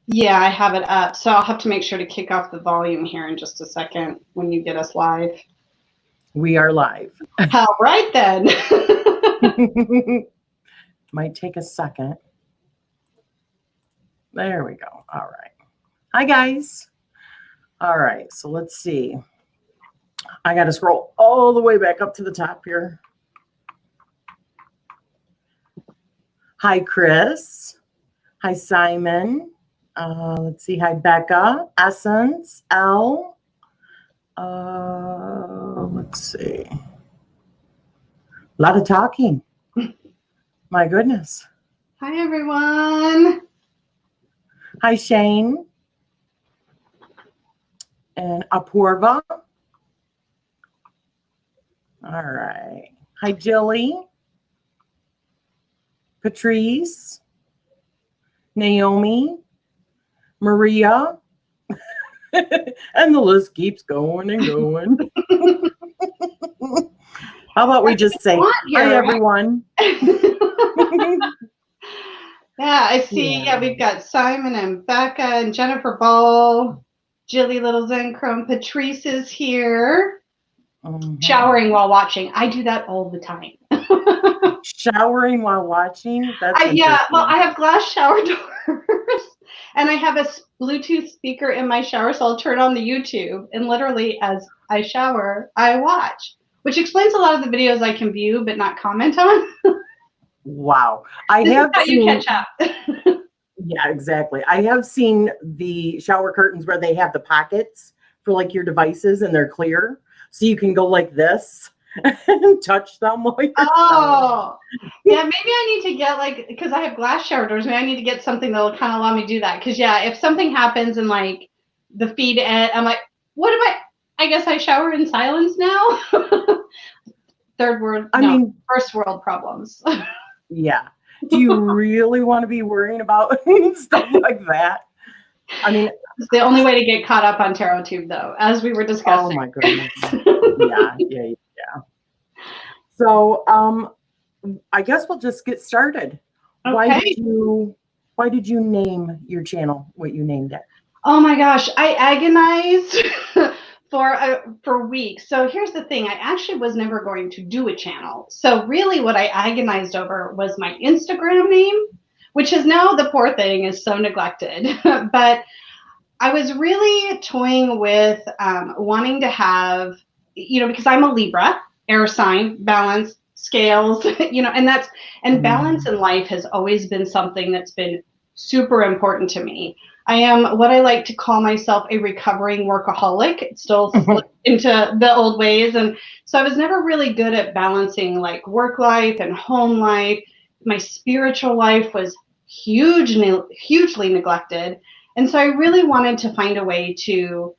Yeah, I have it up. So I'll have to make sure to kick off the volume here in just a second when you get us live. We are live. All right then. Might take a second. There we go. All right. Hi, guys. All right. So let's see. I got to scroll all the way back up to the top here. Hi, Chris. Hi, Simon. Let's see. Hi, Becca. Essence. L. Let's see. A lot of talking. My goodness. Hi, everyone. Hi, Shane. And Apurva. All right. Hi, Jilly. Patrice. Naomi. Maria. And the list keeps going and going. How about we just say, hi, everyone. Yeah, I see. Yeah, we've got Simon and Becca and Jennifer Ball, Jilly Little Zenchrome, Patrice is here. Showering while watching. I do that all the time. Showering while watching? That's yeah, well, I have glass shower doors. And I have a Bluetooth speaker in my shower, so I'll turn on the YouTube. And literally, as I shower, I watch, which explains a lot of the videos I can view but not comment on. Wow. I have seen, you catch up. Yeah, exactly. I have seen the shower curtains where they have the pockets for like your devices and they're clear. So you can go like this and touch them while you're showering. Yeah, maybe I need to get like, because I have glass shower doors, maybe I need to get something that'll kind of allow me to do that. Because yeah, if something happens and like the feed, I'm like, what am I guess I shower in silence now. First world problems. Yeah. Do you really want to be worrying about stuff like that? I mean, it's the only way to get caught up on Tarot Tube, though, as we were discussing. Oh my goodness. Yeah. So, I guess we'll just get started. Okay. Why did you name your channel what you named it? Oh my gosh, I agonized for weeks. So here's the thing, I actually was never going to do a channel. So really what I agonized over was my Instagram name, which is now, the poor thing is so neglected. But I was really toying with wanting to have, because I'm a Libra, air sign, balance, scales, and balance in life has always been something that's been super important to me. I am what I like to call myself a recovering workaholic. It still slipped into the old ways. And so I was never really good at balancing like work life and home life. My spiritual life was hugely neglected. And so I really wanted to find a way to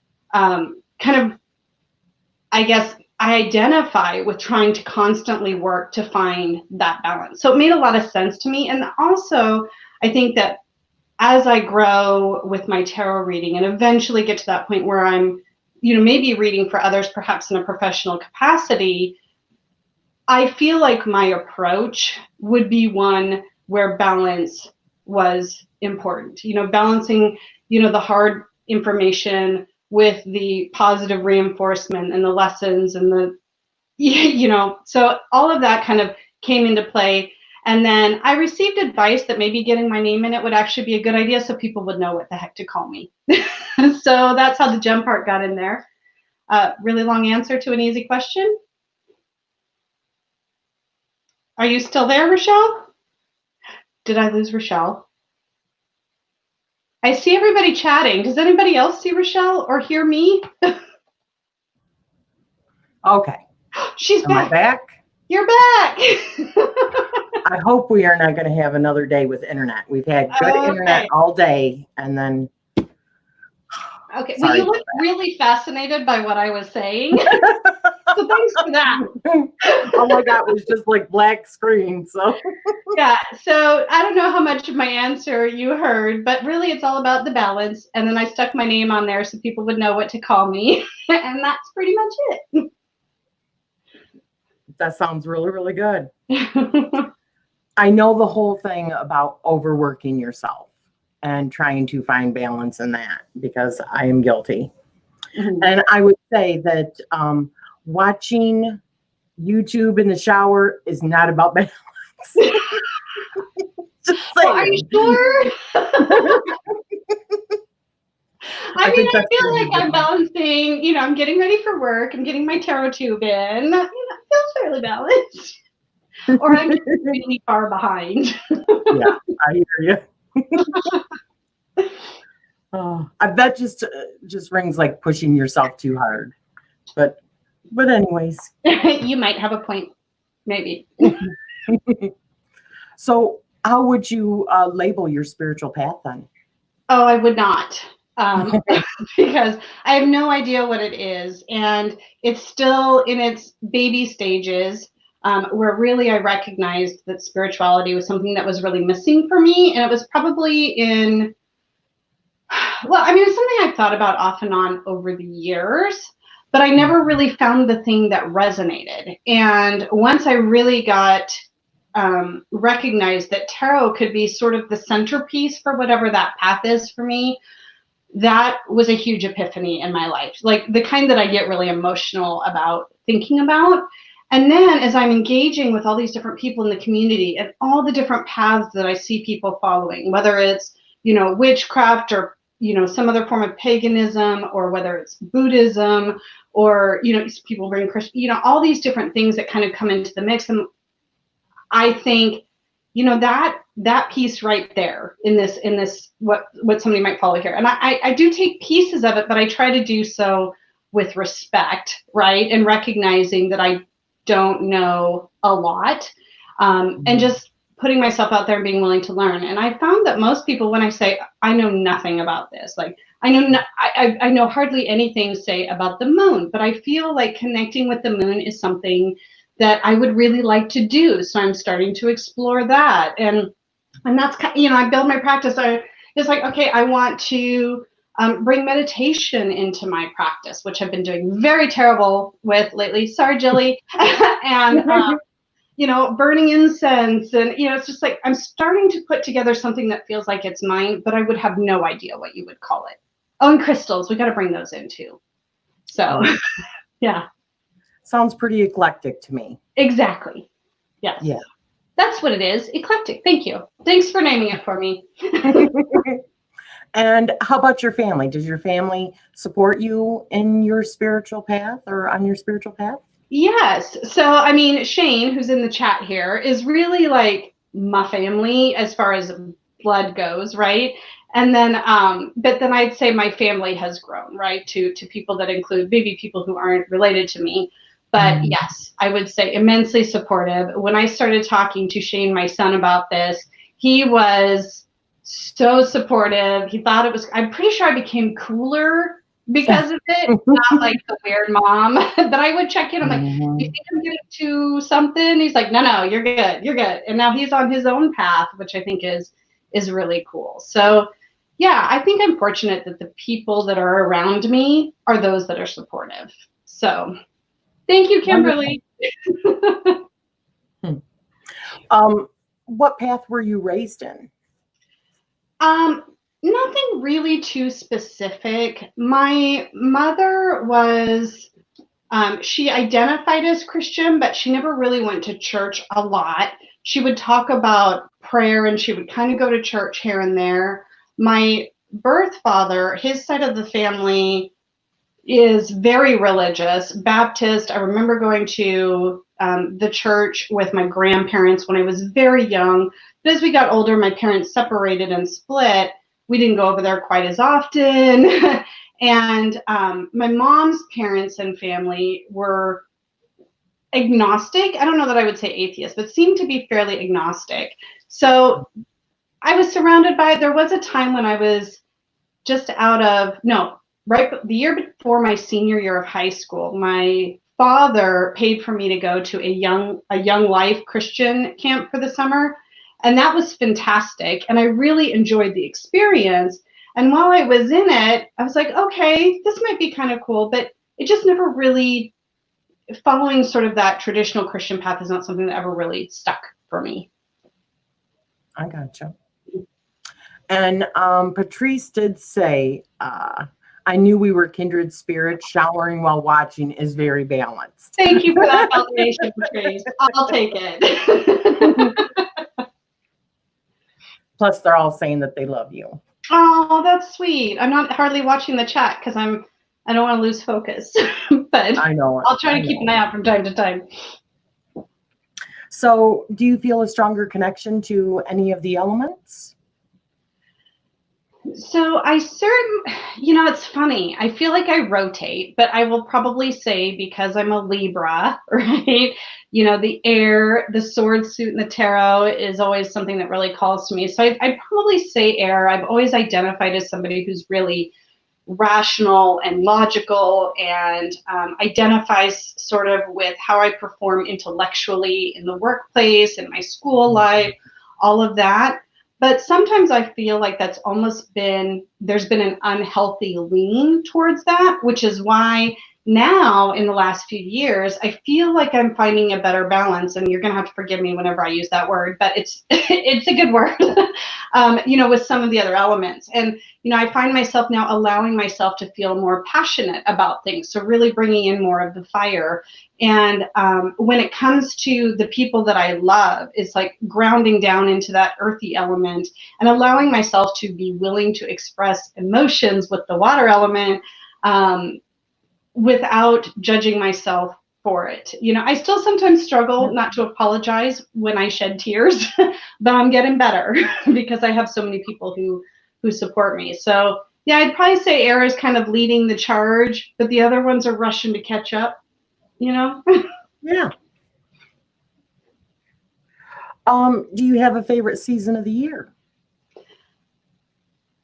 I identify with trying to constantly work to find that balance. So it made a lot of sense to me. And also, I think that as I grow with my tarot reading and eventually get to that point where I'm, maybe reading for others, perhaps in a professional capacity, I feel like my approach would be one where balance was important. Balancing, the hard information with the positive reinforcement and the lessons and so all of that kind of came into play. And then I received advice that maybe getting my name in it would actually be a good idea so people would know what the heck to call me. So that's how the gem part got in there. Really long answer to an easy question. Are you still there, Rachele? Did I lose Rachele? I see everybody chatting. Does anybody else see Rachele or hear me? Okay. She's back. Am I back? You're back. I hope we are not going to have another day with internet. We've had good internet all day, and then. Okay. Well, you look really fascinated by what I was saying. So thanks for that. All I got was just like black screen. So yeah. So I don't know how much of my answer you heard, but really it's all about the balance. And then I stuck my name on there so people would know what to call me. And that's pretty much it. That sounds really, really good. I know the whole thing about overworking yourself. and trying to find balance in that, because I am guilty. Mhm. And I would say that watching YouTube in the shower is not about balance. Just Well, are you saying. sure? I mean, think I that's feel pretty like I'm good. balancing, I'm getting ready for work. I'm getting my tarot tube in. It feels fairly balanced. Or I'm just really far behind. Yeah, I hear you. I bet just rings like pushing yourself too hard. But anyways. You might have a point, maybe. So how would you label your spiritual path then? Oh, I would not. Because I have no idea what it is. And it's still in its baby stages, where really I recognized that spirituality was something that was really missing for me. And it was probably well, I mean, it's something I've thought about off and on over the years, but I never really found the thing that resonated. And once I really got recognized that tarot could be sort of the centerpiece for whatever that path is for me, that was a huge epiphany in my life, like the kind that I get really emotional about thinking about. And then as I'm engaging with all these different people in the community and all the different paths that I see people following, whether it's, witchcraft or, some other form of paganism, or whether it's Buddhism, or, people bring Christian, all these different things that kind of come into the mix. And I think, that piece right there in this what somebody might follow here. And I do take pieces of it, but I try to do so with respect, right? And recognizing that I don't know a lot, and just putting myself out there and being willing to learn. And I found that most people, when I say I know nothing about this, like I know hardly anything, say, about the moon, but I feel like connecting with the moon is something that I would really like to do. So I'm starting to explore that. And that's, I build my practice. It's like, okay, I want to bring meditation into my practice, which I've been doing very terrible with lately. Sorry, Jilly. And, burning incense. And, it's just like, I'm starting to put together something that feels like it's mine, but I would have no idea what you would call it. Oh, and crystals. We got to bring those in too. So, yeah. Sounds pretty eclectic to me. Exactly. Yes. Yeah. That's what it is. Eclectic. Thank you. Thanks for naming it for me. And how about your family? Does your family support you in your spiritual path or on your spiritual path? Yes. So, I mean, Shane, who's in the chat here, is really like my family as far as blood goes, right? And then, but then I'd say my family has grown, right, to people that include maybe people who aren't related to me. But yes, I would say immensely supportive. When I started talking to Shane, my son, about this, he was so supportive. He thought it was, I'm pretty sure I became cooler because of it, not like the weird mom. But I would check in. I'm like, do you think I'm getting to something? He's like, no, you're good. You're good. And now he's on his own path, which I think is really cool. So yeah, I think I'm fortunate that the people that are around me are those that are supportive. So thank you, Kimberly. What path were you raised in? Nothing really too specific. My mother was, she identified as Christian, but she never really went to church a lot. She would talk about prayer and she would kind of go to church here and there. My birth father, his side of the family is very religious, Baptist. I remember going to the church with my grandparents when I was very young. But as we got older, my parents separated and split. We didn't go over there quite as often. And my mom's parents and family were agnostic. I don't know that I would say atheist, but seemed to be fairly agnostic. So I was surrounded by, there was a time when I was just out of, no, right the year before my senior year of high school, my father paid for me to go to a young life Christian camp for the summer. And that was fantastic. And I really enjoyed the experience. And while I was in it, I was like, okay, this might be kind of cool, but it just never really, following sort of that traditional Christian path is not something that ever really stuck for me. I gotcha. And Patrice did say, I knew we were kindred spirits. Showering while watching is very balanced. Thank you for that validation, Patrice. I'll take it. Plus, they're all saying that they love you. Oh, that's sweet. I'm not hardly watching the chat because I don't want to lose focus. But I know. I'll try to keep an eye out from time to time. So, do you feel a stronger connection to any of the elements? So it's funny. I feel like I rotate, but I will probably say, because I'm a Libra, right? The air, the sword suit, and the tarot is always something that really calls to me. So I'd probably say air. I've always identified as somebody who's really rational and logical, and identifies sort of with how I perform intellectually in the workplace, in my school life, all of that. But sometimes I feel like there's been an unhealthy lean towards that, which is why now in the last few years, I feel like I'm finding a better balance. And you're going to have to forgive me whenever I use that word, but it's a good word, with some of the other elements. And, I find myself now allowing myself to feel more passionate about things. So really bringing in more of the fire. And when it comes to the people that I love, it's like grounding down into that earthy element and allowing myself to be willing to express emotions with the water element, without judging myself for it. I still sometimes struggle not to apologize when I shed tears, but I'm getting better because I have so many people who support me. So yeah, I'd probably say air is kind of leading the charge, but the other ones are rushing to catch up. Yeah. Do you have a favorite season of the year?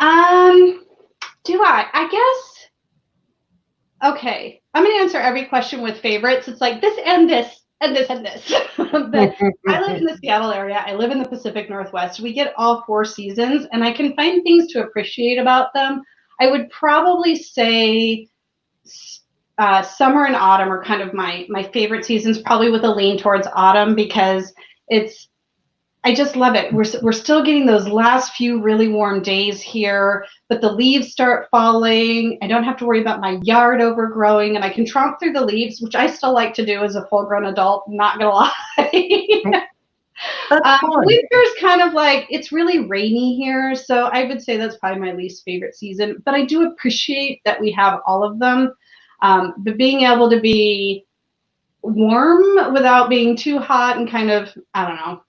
Do I? I guess. Okay, I'm going to answer every question with favorites. It's like this and this and this and this. But I live in the Seattle area. I live in the Pacific Northwest. We get all 4 seasons, and I can find things to appreciate about them. I would probably say summer and autumn are kind of my favorite seasons, probably with a lean towards autumn, because I just love it. We're still getting those last few really warm days here, but the leaves start falling. I don't have to worry about my yard overgrowing, and I can tromp through the leaves, which I still like to do as a full-grown adult, not gonna lie. Winter's kind of like, it's really rainy here, so I would say that's probably my least favorite season, but I do appreciate that we have all of them. But being able to be warm without being too hot and kind of, I don't know,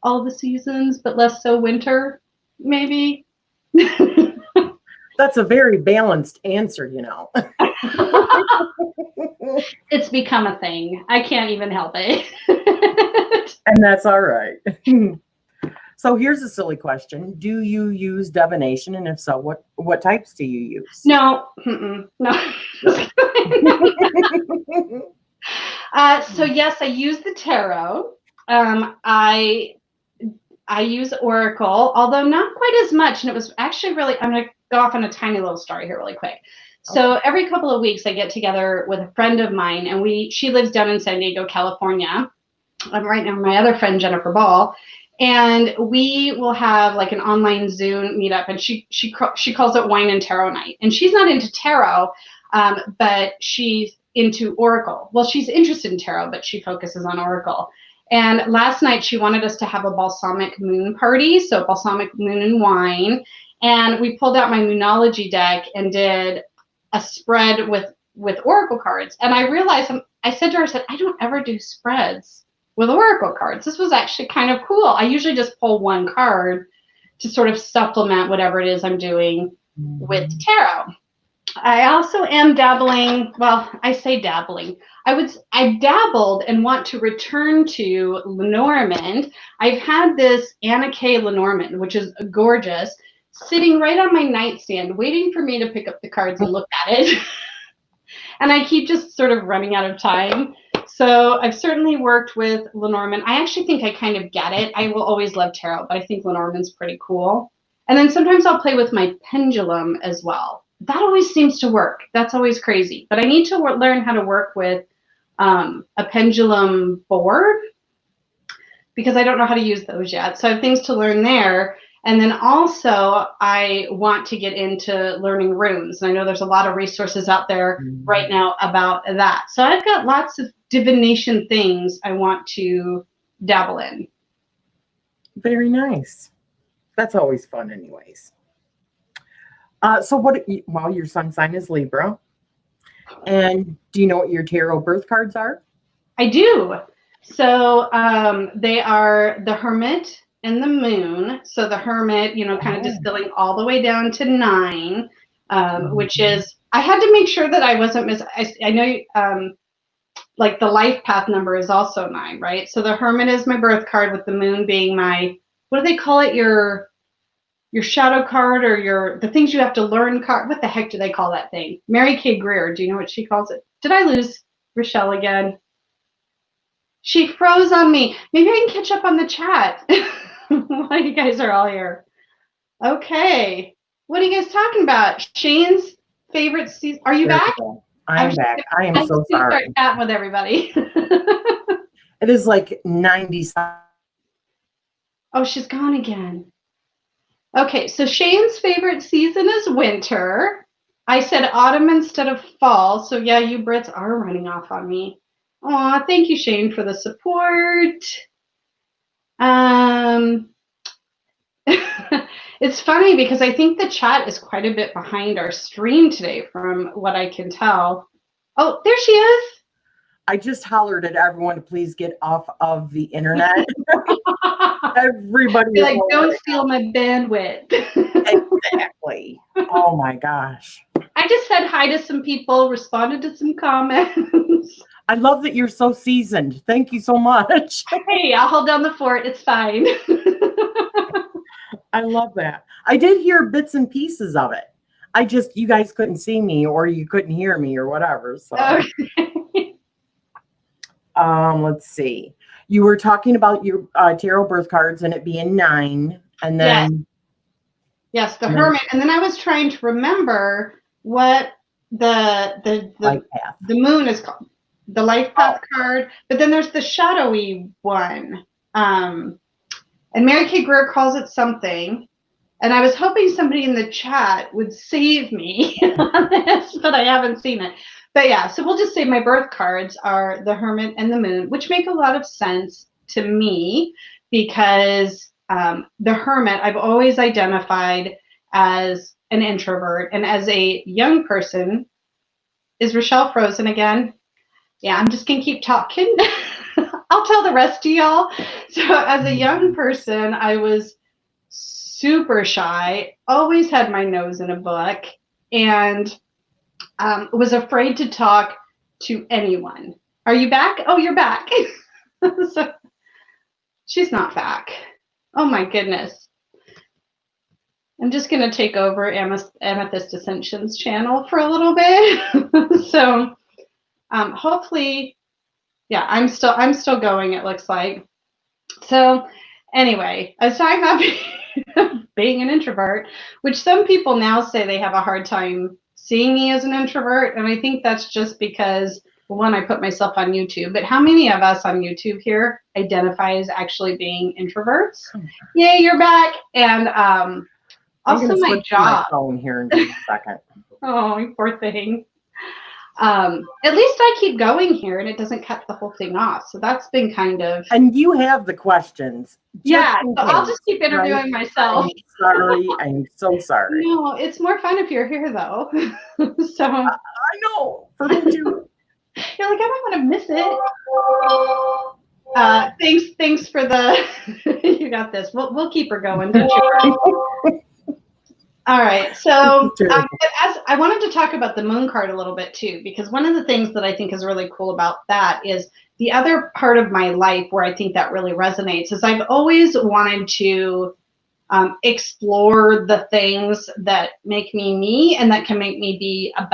all the seasons, but less so winter, maybe. That's a very balanced answer, It's become a thing. I can't even help it. And that's all right. So here's a silly question. Do you use divination? And if so, what types do you use? No. No. So yes, I use the tarot. I use Oracle, although not quite as much. And it was actually really, I'm going to go off on a tiny little story here really quick. So every couple of weeks I get together with a friend of mine, and she lives down in San Diego, California. I'm right now my other friend, Jennifer Ball. And we will have like an online Zoom meetup, and she calls it Wine and Tarot Night. And she's not into tarot, but she's into Oracle. Well, she's interested in tarot, but she focuses on Oracle. And last night she wanted us to have a balsamic moon party, so balsamic moon and wine. And we pulled out my Moonology deck and did a spread with Oracle cards. And I realized, I said to her, I don't ever do spreads with Oracle cards. This was actually kind of cool. I usually just pull one card to sort of supplement whatever it is I'm doing with tarot. I also am dabbling. Well, I say dabbling. I dabbled and want to return to Lenormand. I've had this Anna K. Lenormand, which is gorgeous, sitting right on my nightstand, waiting for me to pick up the cards and look at it. And I keep just sort of running out of time. So I've certainly worked with Lenormand. I actually think I kind of get it. I will always love tarot, but I think Lenormand's pretty cool. And then sometimes I'll play with my pendulum as well. That always seems to work. That's always crazy. But I need to learn how to work with a pendulum board, because I don't know how to use those yet. So I have things to learn there. And then also I want to get into learning runes. And I know there's a lot of resources out there right now about that. So I've got lots of divination things I want to dabble in. Very nice. That's always fun anyways. So well, your sun sign is Libra. And do you know what your tarot birth cards are? I do. So they are the Hermit and the Moon. So the Hermit, kind of distilling all the way down to 9, which is, I had to make sure that I wasn't I know like the life path number is also 9, right? So the Hermit is my birth card, with the Moon being my, what do they call it? Your shadow card, or the things you have to learn card. What the heck do they call that thing? Mary Kay Greer, do you know what she calls it? Did I lose Rachele again? She froze on me. Maybe I can catch up on the chat while you guys are all here. Okay. What are you guys talking about? Shane's favorite season. Are you back? I'm back. I am so sorry. Start chatting with everybody. It is like 90. Oh, she's gone again. Okay, so Shane's favorite season is winter. I said autumn instead of fall. So yeah, you Brits are running off on me. Aw, thank you, Shane, for the support. It's funny because I think the chat is quite a bit behind our stream today from what I can tell. Oh, there she is. I just hollered at everyone to please get off of the internet. Everybody like, don't steal my bandwidth. Exactly. Oh my gosh. I just said hi to some people, responded to some comments. I love that you're so seasoned. Thank you so much. Hey, I'll hold down the fort. It's fine. I love that. I did hear bits and pieces of it. You guys couldn't see me, or you couldn't hear me, or whatever. So, okay. Let's see. You were talking about your tarot birth cards and it being 9, and then yes, the Hermit. And then I was trying to remember what the Moon is called. The life path card, but then there's the shadowy one. And Mary Kay Greer calls it something. And I was hoping somebody in the chat would save me on this, but I haven't seen it. But yeah, so we'll just say my birth cards are the Hermit and the Moon, which make a lot of sense to me because the Hermit, I've always identified as an introvert. And as a young person, is Rachele frozen again? Yeah, I'm just going to keep talking. I'll tell the rest of y'all. So as a young person, I was super shy, always had my nose in a book, and was afraid to talk to anyone. Are you back? Oh, you're back. So she's not back. Oh, my goodness. I'm just going to take over Amethyst Ascension's channel for a little bit. So hopefully, yeah, I'm still going, it looks like. So anyway, I was talking about being an introvert, which some people now say they have a hard time seeing me as an introvert. And I think that's just because, one, I put myself on YouTube, but how many of us on YouTube here identify as actually being introverts? Yay, you're back. And also my job. My phone here in just a second. Oh, you poor thing. At least I keep going here and it doesn't cut the whole thing off. So that's been kind of. And you have the questions. Yeah, so I'll just keep interviewing myself. I'm sorry. I'm so sorry. No, it's more fun if you're here though. So I know, for me too. You're like, I don't want to miss it. Thanks for the. You got this. We'll keep her going. Don't you worry. All right, so as I wanted to talk about the Moon card a little bit too, because one of the things that I think is really cool about that is the other part of my life where I think that really resonates is I've always wanted to explore the things that make me me and that can make me be a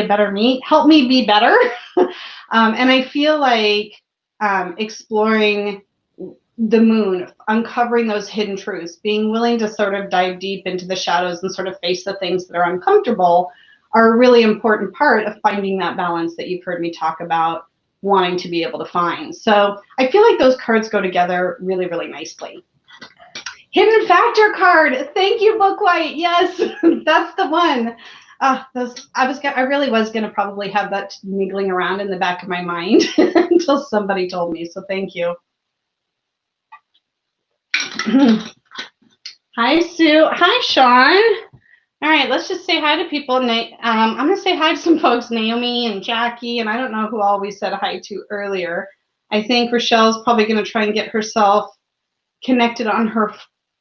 better me, help me be better. And I feel like exploring the Moon, uncovering those hidden truths, being willing to sort of dive deep into the shadows and sort of face the things that are uncomfortable are a really important part of finding that balance that you've heard me talk about wanting to be able to find. So I feel like those cards go together really, really nicely. Hidden Factor card. Thank you, Book White. Yes, that's the one. I really was gonna probably have that niggling around in the back of my mind until somebody told me. So thank you. Hi, Sue. Hi, Sean. All right, let's just say hi to people. I'm gonna say hi to some folks, Naomi and Jackie, and I don't know who all we said hi to earlier. I think Rachelle's probably gonna try and get herself connected on her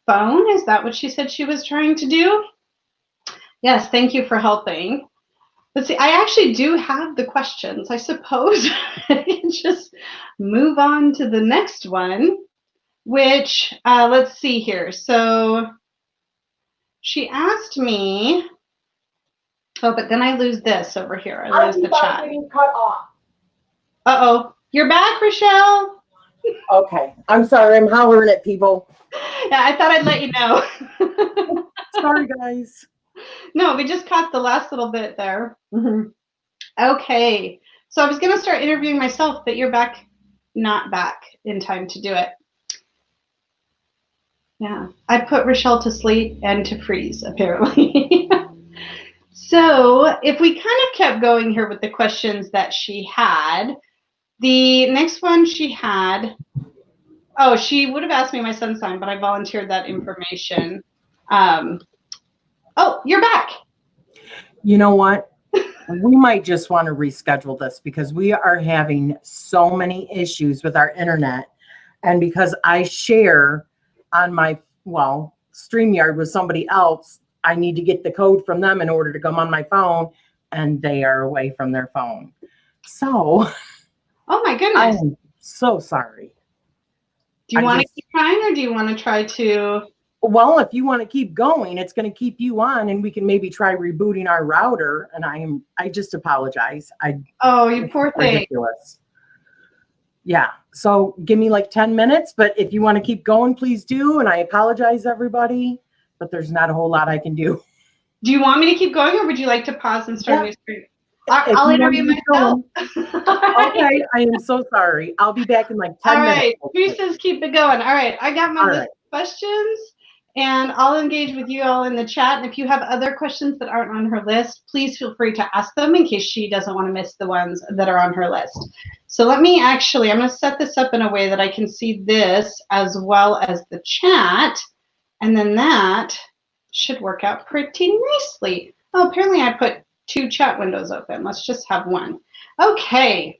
phone. Is that what she said she was trying to do? Yes, thank you for helping. Let's see, I actually do have the questions. I suppose I can just move on to the next one, which, let's see here. So she asked me, oh, but then I lose this over here. I lose the chat. Cut off. Uh-oh, you're back, Rachele? Okay, I'm sorry, I'm hollering at people. Yeah, I thought I'd let you know. Sorry, guys. No, we just caught the last little bit there. Okay, so I was going to start interviewing myself, but you're back, not back in time to do it. Yeah, I put Rachele to sleep and to freeze, apparently. So if we kind of kept going here with the questions that she had, the next one she had, oh, she would have asked me my sun sign, but I volunteered that information. Oh, you're back. You know what? We might just want to reschedule this because we are having so many issues with our internet. And because I share on my, StreamYard with somebody else, I need to get the code from them in order to come on my phone, and they are away from their phone. So, oh my goodness. I'm so sorry. Do you want to keep trying, or do you want to try to? Well, if you want to keep going, it's going to keep you on, and we can maybe try rebooting our router. And I just apologize. Oh, you poor thing. Ridiculous. Yeah. So give me like 10 minutes, but if you want to keep going, please do. And I apologize, everybody, but there's not a whole lot I can do. Do you want me to keep going, or would you like to pause and start a new screen? I'll interview myself. Okay, I am so sorry. I'll be back in like 10 minutes. All right, Bree says keep it going. All right, I got my list of questions, and I'll engage with you all in the chat. And if you have other questions that aren't on her list, please feel free to ask them in case she doesn't want to miss the ones that are on her list. So let me I'm going to set this up in a way that I can see this as well as the chat, and then that should work out pretty nicely. Oh, apparently I put 2 chat windows open. Let's just have one. Okay.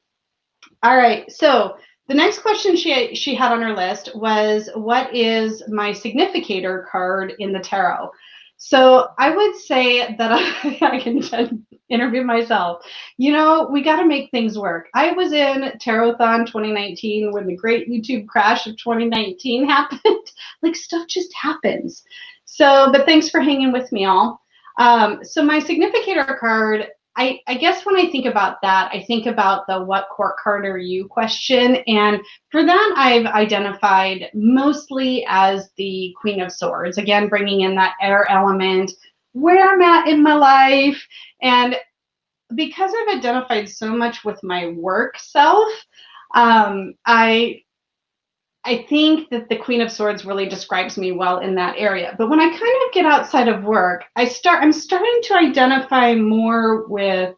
All right. So the next question she had on her list was, what is my significator card in the tarot? So I would say that I can interview myself. You know, we got to make things work. I was in Tarothon 2019 when the great YouTube crash of 2019 happened. Like, stuff just happens. So, but thanks for hanging with me all. So my significator card, I guess when I think about that, I think about the what court card are you question. And for that, I've identified mostly as the Queen of Swords, again, bringing in that air element, where I'm at in my life. And because I've identified so much with my work self, I think that the Queen of Swords really describes me well in that area. But when I kind of get outside of work, I'm starting to identify more with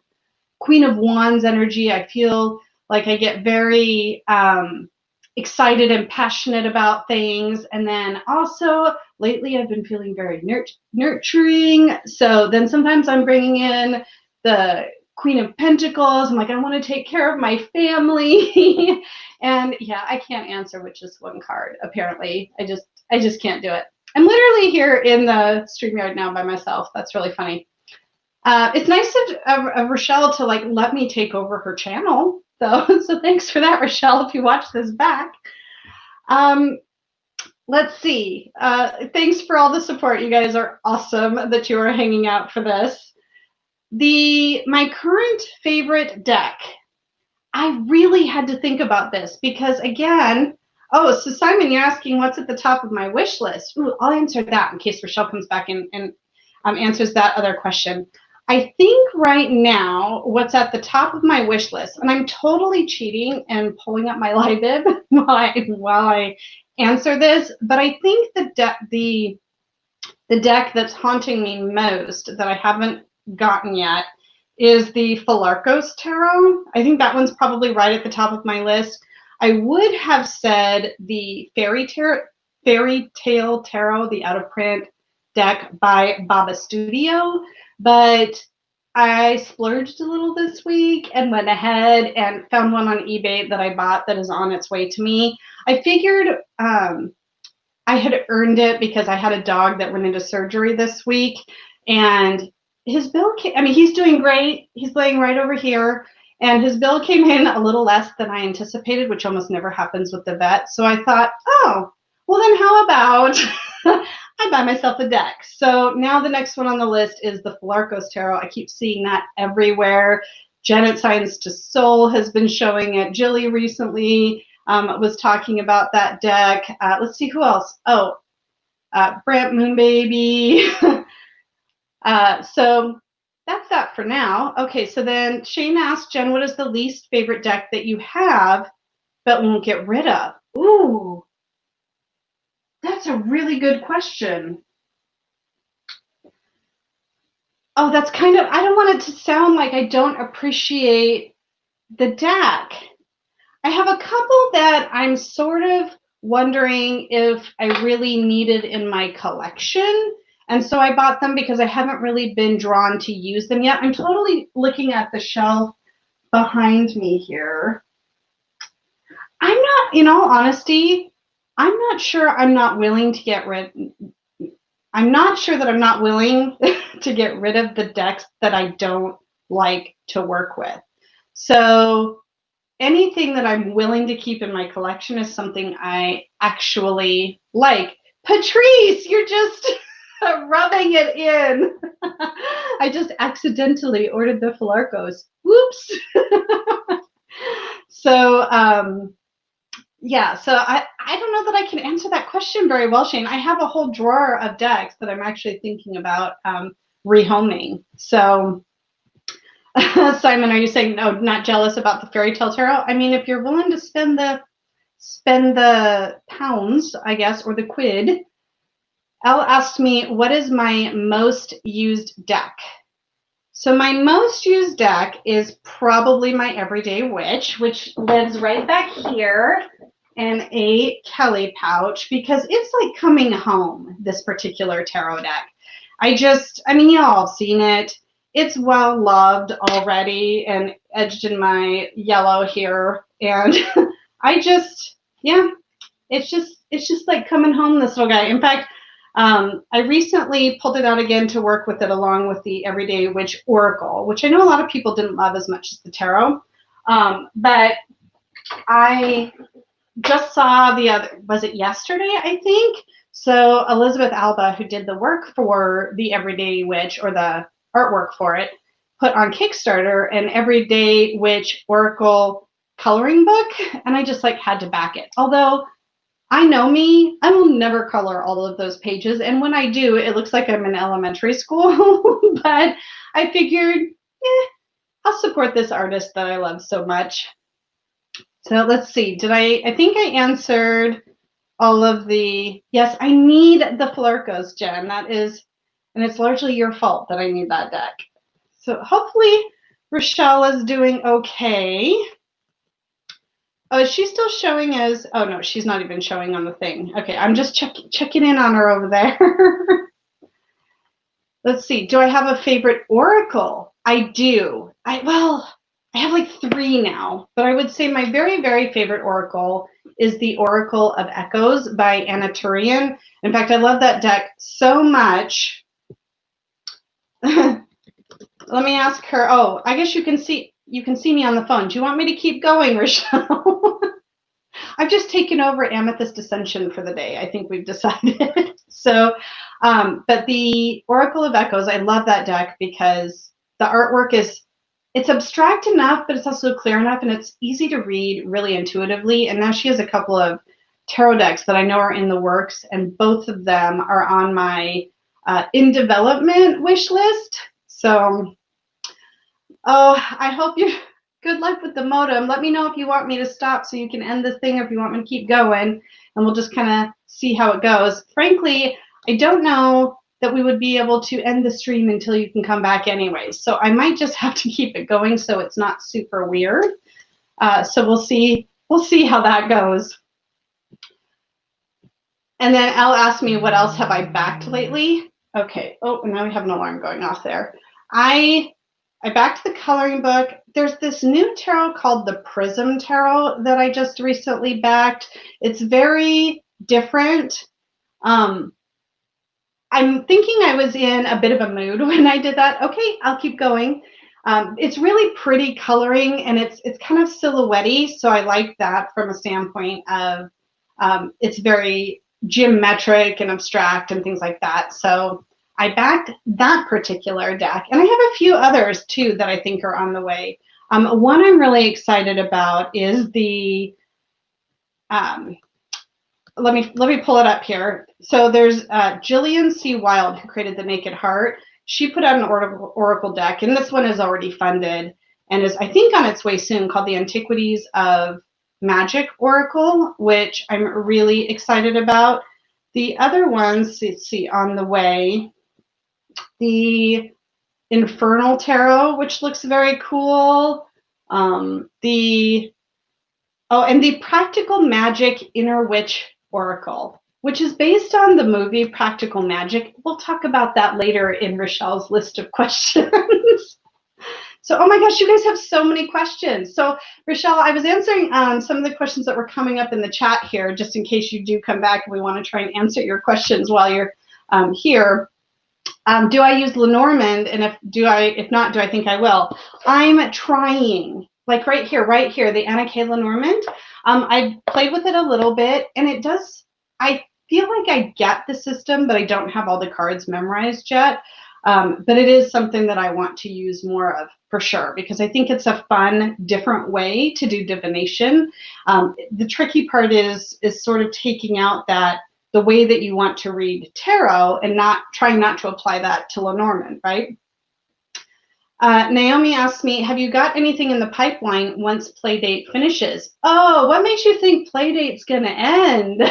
Queen of Wands energy. I feel like I get very excited and passionate about things. And then also lately I've been feeling very nurturing. So then sometimes I'm bringing in the Queen of Pentacles. I'm like, I want to take care of my family. And yeah, I can't answer with just one card, apparently. I just can't do it. I'm literally here in the StreamYard now by myself. That's really funny. It's nice of Rachele to like let me take over her channel, though. So thanks for that, Rachele, if you watch this back. Let's see. Thanks for all the support. You guys are awesome that you are hanging out for this. My current favorite deck, I really had to think about this because, again, oh, so Simon, you're asking what's at the top of my wish list. Ooh, I'll answer that in case Rachele comes back and answers that other question. I think right now what's at the top of my wish list, and I'm totally cheating and pulling up my LiveBib while I answer this, but I think the deck that's haunting me most that I haven't gotten yet is the Philarcos Tarot. I think that one's probably right at the top of my list. I would have said the Fairy Tale Tarot, the out of print deck by Baba Studio, but I splurged a little this week and went ahead and found one on eBay that I bought that is on its way to me. I figured I had earned it because I had a dog that went into surgery this week, and his bill came, I mean, he's doing great. He's laying right over here, and his bill came in a little less than I anticipated, which almost never happens with the vet. So I thought, oh, well then how about I buy myself a deck. So now the next one on the list is the Philarcos Tarot. I keep seeing that everywhere. Janet Signs to Soul has been showing it. Jilly recently was talking about that deck. Let's see who else. Oh, Brant Moonbaby. So that's that for now. Okay, so then Shane asked, Jen, what is the least favorite deck that you have but won't get rid of? Ooh, that's a really good question. Oh, that's kind of, I don't want it to sound like I don't appreciate the deck. I have a couple that I'm sort of wondering if I really needed in my collection. And so I bought them because I haven't really been drawn to use them yet. I'm totally looking at the shelf behind me here. I'm not, in all honesty, I'm not sure I'm not willing to get rid. I'm not sure that I'm not willing to get rid of the decks that I don't like to work with. So anything that I'm willing to keep in my collection is something I actually like. Patrice, you're just rubbing it in. I just accidentally ordered the Philarcos. Whoops. So, yeah, so I don't know that I can answer that question very well, Shane. I have a whole drawer of decks that I'm actually thinking about rehoming. So, Simon, are you saying no, not jealous about the Fairy Tale Tarot? I mean, if you're willing to spend the pounds, I guess, or the quid. Elle asked me, what is my most used deck? So my most used deck is probably my Everyday Witch, which lives right back here in a Kelly pouch because it's like coming home, this particular tarot deck. I mean, y'all have seen it. It's well loved already and edged in my yellow here. And yeah, it's just like coming home, this little guy. In fact, I recently pulled it out again to work with it along with the Everyday Witch Oracle, which I know a lot of people didn't love as much as the tarot. But I just saw was it yesterday, I think? So Elizabeth Alba, who did the work for the Everyday Witch, or the artwork for it, put on Kickstarter an Everyday Witch Oracle coloring book, and I just like had to back it. Although I know me, I will never color all of those pages, and when I do, it looks like I'm in elementary school. But I figured, I'll support this artist that I love so much. So let's see, I think I answered all of the, yes, I need the Philarcos, Jen. That is, and it's largely your fault that I need that deck. So hopefully Rachele is doing okay. Oh, is she still showing as, oh no, she's not even showing on the thing. Okay, I'm just checking in on her over there. Let's see, do I have a favorite oracle? I do. I have like 3 now, but I would say my very, very favorite oracle is the Oracle of Echoes by Anna Turian. In fact, I love that deck so much. Let me ask her. Oh, I guess you can see me on the phone. Do you want me to keep going, Rachele? I've just taken over Amethyst Ascension for the day. I think we've decided. So, but the Oracle of Echoes, I love that deck because the artwork it's abstract enough, but it's also clear enough, and it's easy to read really intuitively. And now she has a couple of tarot decks that I know are in the works, and both of them are on my in development wish list. So, oh, I hope you, good luck with the modem. Let me know if you want me to stop so you can end this thing or if you want me to keep going, and we'll just kind of see how it goes. Frankly, I don't know that we would be able to end the stream until you can come back anyway. So I might just have to keep it going so it's not super weird. So we'll see how that goes. And then Elle asked me, what else have I backed lately? Okay. Oh, now we have an alarm going off there. I backed the coloring book. There's this new tarot called the Prism Tarot that I just recently backed. It's very different. I'm thinking I was in a bit of a mood when I did that. Okay, I'll keep going. It's really pretty coloring, and it's kind of silhouette-y, so I like that from a standpoint of it's very geometric and abstract and things like that. So I backed that particular deck, and I have a few others too that I think are on the way. One I'm really excited about is the let me pull it up here. So there's Jillian C. Wild, who created the Naked Heart. She put out an oracle deck, and this one is already funded and is, I think, on its way soon, called the Antiquities of Magic Oracle, which I'm really excited about. The other ones, let's see, on the way, the Infernal Tarot, which looks very cool. And the Practical Magic Inner Witch Oracle, which is based on the movie Practical Magic. We'll talk about that later in Rachele's list of questions. So, oh my gosh, you guys have so many questions. So, Rachele, I was answering some of the questions that were coming up in the chat here, just in case you do come back and we want to try and answer your questions while you're here. Do I use Lenormand? And if not, do I think I will? I'm trying. Like right here, the Anna K. Lenormand. I played with it a little bit, and it does, I feel like I get the system, but I don't have all the cards memorized yet. But it is something that I want to use more of, for sure, because I think it's a fun, different way to do divination. The tricky part is sort of taking out that the way that you want to read tarot and trying not to apply that to Lenormand, right? Naomi asked me, have you got anything in the pipeline once Playdate finishes? Oh, what makes you think Playdate's going to end?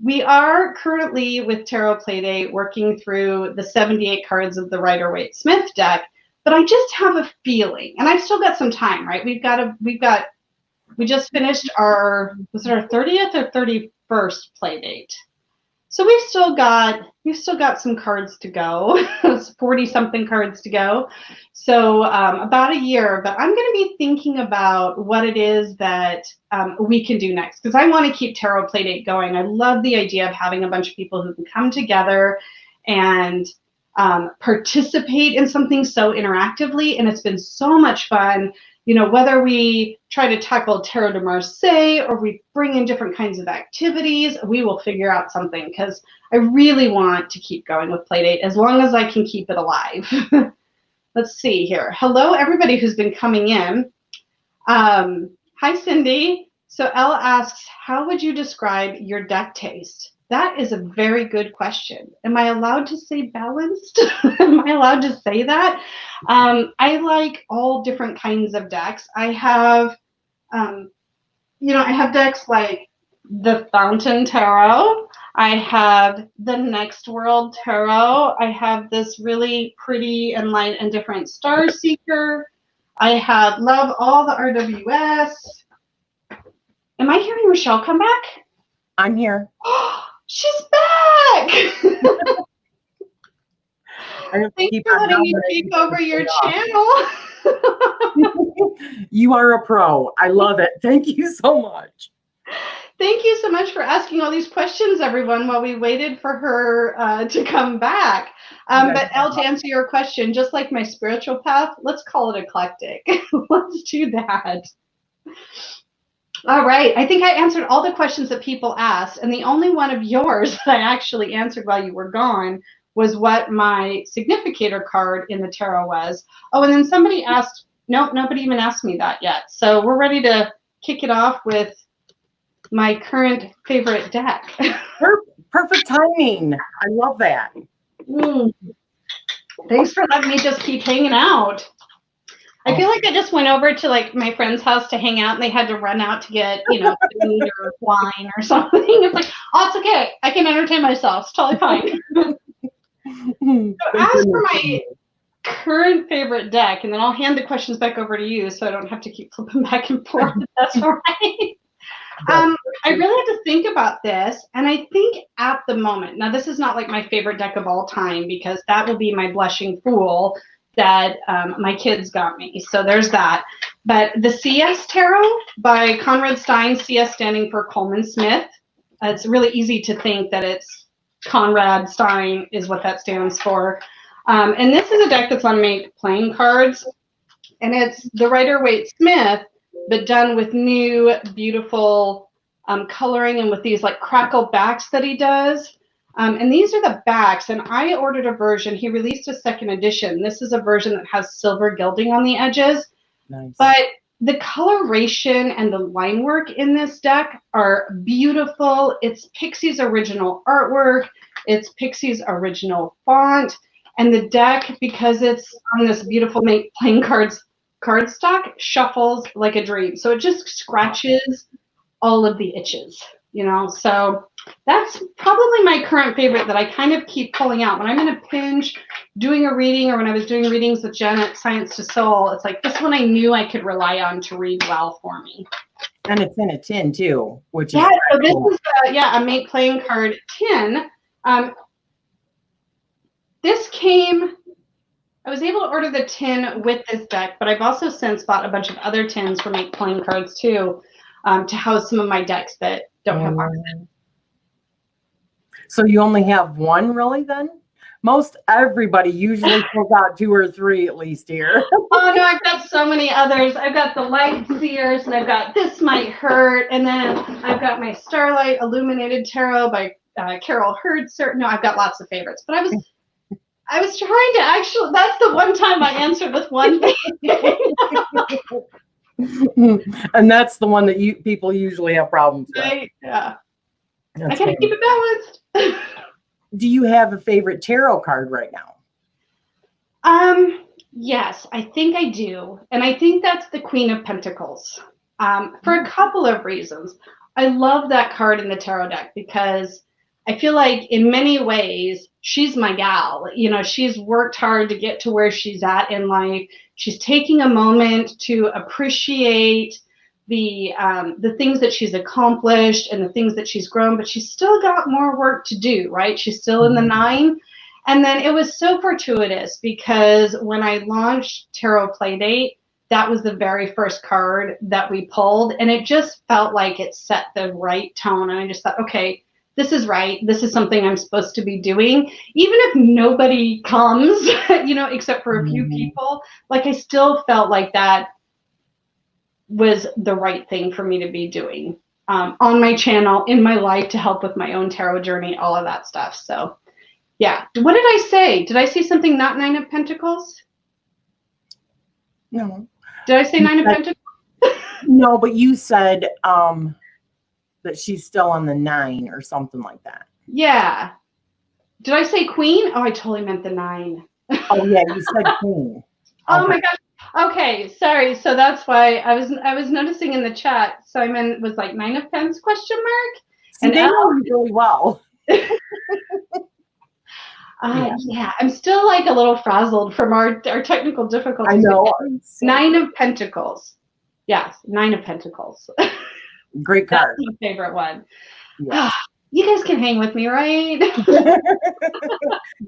We are currently with Tarot Playdate working through the 78 cards of the Rider-Waite-Smith deck, but I just have a feeling, and I've still got some time, right? We just finished was it our 30th or 31st Playdate? So we've still got some cards to go, 40-something cards to go. So about a year, but I'm going to be thinking about what it is that we can do next, because I want to keep Tarot Playdate going. I love the idea of having a bunch of people who can come together and participate in something so interactively, and it's been so much fun. You know, whether we try to tackle Tarot de Marseille or we bring in different kinds of activities, we will figure out something, because I really want to keep going with Playdate as long as I can keep it alive. Let's see here. Hello, everybody who's been coming in. Hi, Cindy. So Elle asks, how would you describe your deck taste? That is a very good question. Am I allowed to say balanced? Am I allowed to say that? I like all different kinds of decks. I have, I have decks like the Fountain Tarot. I have the Next World Tarot. I have this really pretty and light and different Star Seeker. I have love all the RWS. Am I hearing Rachele come back? I'm here. She's back! Thanks for letting me take over your channel. You are a pro. I love it. Thank you so much. Thank you so much for asking all these questions, everyone, while we waited for her to come back. But Elle, to answer your question, just like my spiritual path, let's call it eclectic. Let's do that. All right. I think I answered all the questions that people asked, and the only one of yours that I actually answered while you were gone was what my significator card in the tarot was. Oh, and then somebody asked, nope, nobody even asked me that yet. So we're ready to kick it off with my current favorite deck. Perfect timing. I love that. Thanks for letting me just keep hanging out. I feel like I just went over to like my friend's house to hang out and they had to run out to get, food or wine or something. It's like, oh, it's okay. I can entertain myself. It's totally fine. So as for my current favorite deck, and then I'll hand the questions back over to you so I don't have to keep flipping back and forth. If that's all right. I really had to think about this, and I think at the moment, now this is not like my favorite deck of all time because that will be my Blushing Fool that my kids got me. So there's that. But the CS Tarot by Conrad Stein, CS standing for Coleman Smith. It's really easy to think that it's Conrad Stein is what that stands for. And this is a deck that's on Make playing cards, and it's the Rider-Waite Smith, but done with new, beautiful coloring and with these like crackle backs that he does. And these are the backs, and I ordered a version. He released a second edition. This is a version that has silver gilding on the edges. Nice. But the coloration and the line work in this deck are beautiful. It's Pixie's original artwork. It's Pixie's original font. And the deck, because it's on this beautiful Make playing cards cardstock, shuffles like a dream. So it just scratches all of the itches, So that's probably my current favorite that I kind of keep pulling out. When I'm in a pinch doing a reading, or when I was doing readings with Jen at Science to Soul, it's like this one I knew I could rely on to read well for me. And it's in a tin too, which is so this cool. Is a Make playing card tin. This came, I was able to order the tin with this deck, but I've also since bought a bunch of other tins for Make playing cards too, to house some of my decks that don't have boxes. So you only have one really then? Most everybody usually pulls out 2 or 3 at least here. Oh no, I've got so many others. I've got the Light Seers, and I've got This Might Hurt, and then I've got my Starlight Illuminated Tarot by Carol Hurd. No, I've got lots of favorites, but I was trying to actually, that's the one time I answered with one thing. And that's the one that people usually have problems with. Right, yeah. That's I gotta keep it balanced. Do you have a favorite tarot card right now? Yes, I think I do. And I think that's the Queen of Pentacles. For a couple of reasons. I love that card in the tarot deck because I feel like in many ways, she's my gal. She's worked hard to get to where she's at in life. She's taking a moment to appreciate the things that she's accomplished and the things that she's grown, but she's still got more work to do, right? She's still in the 9. And then it was so fortuitous because when I launched Tarot Playdate, that was the very first card that we pulled. And it just felt like it set the right tone. And I just thought, okay, this is right. This is something I'm supposed to be doing. Even if nobody comes, except for a few people, like I still felt like that was the right thing for me to be doing on my channel, in my life, to help with my own tarot journey, all of that stuff. So yeah. What did I say? Did I say something not 9 of Pentacles? No. Did I say 9 of Pentacles? No, but you said that she's still on the 9 or something like that. Yeah. Did I say Queen? Oh, I totally meant the 9. Oh yeah, you said Queen. Oh my gosh. Okay, sorry. So that's why I was noticing in the chat. Simon was like 9 of Pens ? And they know you really well. Yeah, I'm still like a little frazzled from our technical difficulties. I know. 9 of Pentacles. Yes, 9 of Pentacles. Great card. That's my favorite one. Yeah. You guys can hang with me, right?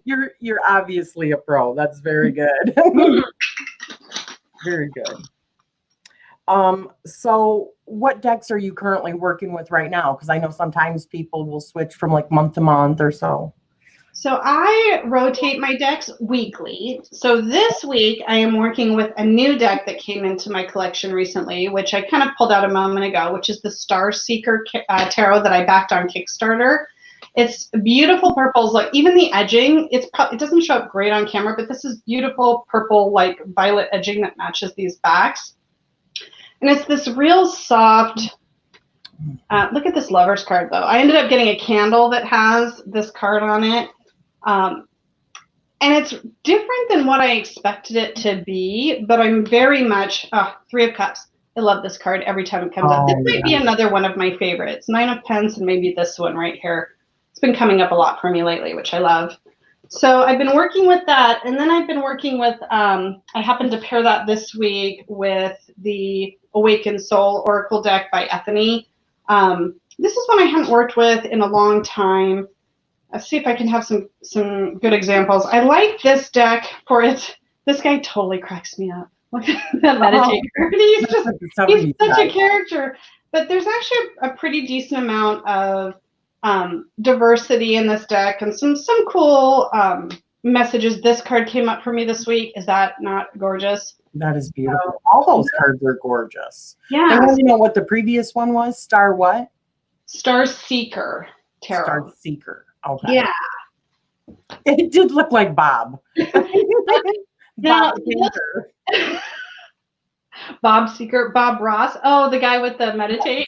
You're obviously a pro. That's very good. Very good. So what decks are you currently working with right now? Because I know sometimes people will switch from like month to month or so. So I rotate my decks weekly. So this week I am working with a new deck that came into my collection recently, which I kind of pulled out a moment ago, which is the Star Seeker Tarot that I backed on Kickstarter. It's beautiful purples, like even the edging, it doesn't show up great on camera, but this is beautiful purple, like violet edging that matches these backs. And it's this real soft, look at this Lover's card though. I ended up getting a candle that has this card on it. And it's different than what I expected it to be, but I'm very much, Three of Cups. I love this card every time it comes up. This might be another one of my favorites. Nine of Pence and maybe this one right here. It's been coming up a lot for me lately, which I love. So I've been working with that, and then I've been working with, I happened to pair that this week with the Awakened Soul Oracle deck by Ethany. This is one I hadn't worked with in a long time. Let's see if I can have some good examples. I like this deck for it. This guy totally cracks me up. Look at that meditator. He's such a character. But there's actually a pretty decent amount of diversity in this deck and some cool messages. This card came up for me this week. Is that not gorgeous? That is beautiful. So, all those cards are gorgeous. Yeah. And want to know what the previous one was? Star what? Star Seeker Tarot. Star Seeker. Okay. Yeah. It did look like Bob. Bob Seeker. Bob Seeker, Bob Ross. Oh, the guy with the meditate.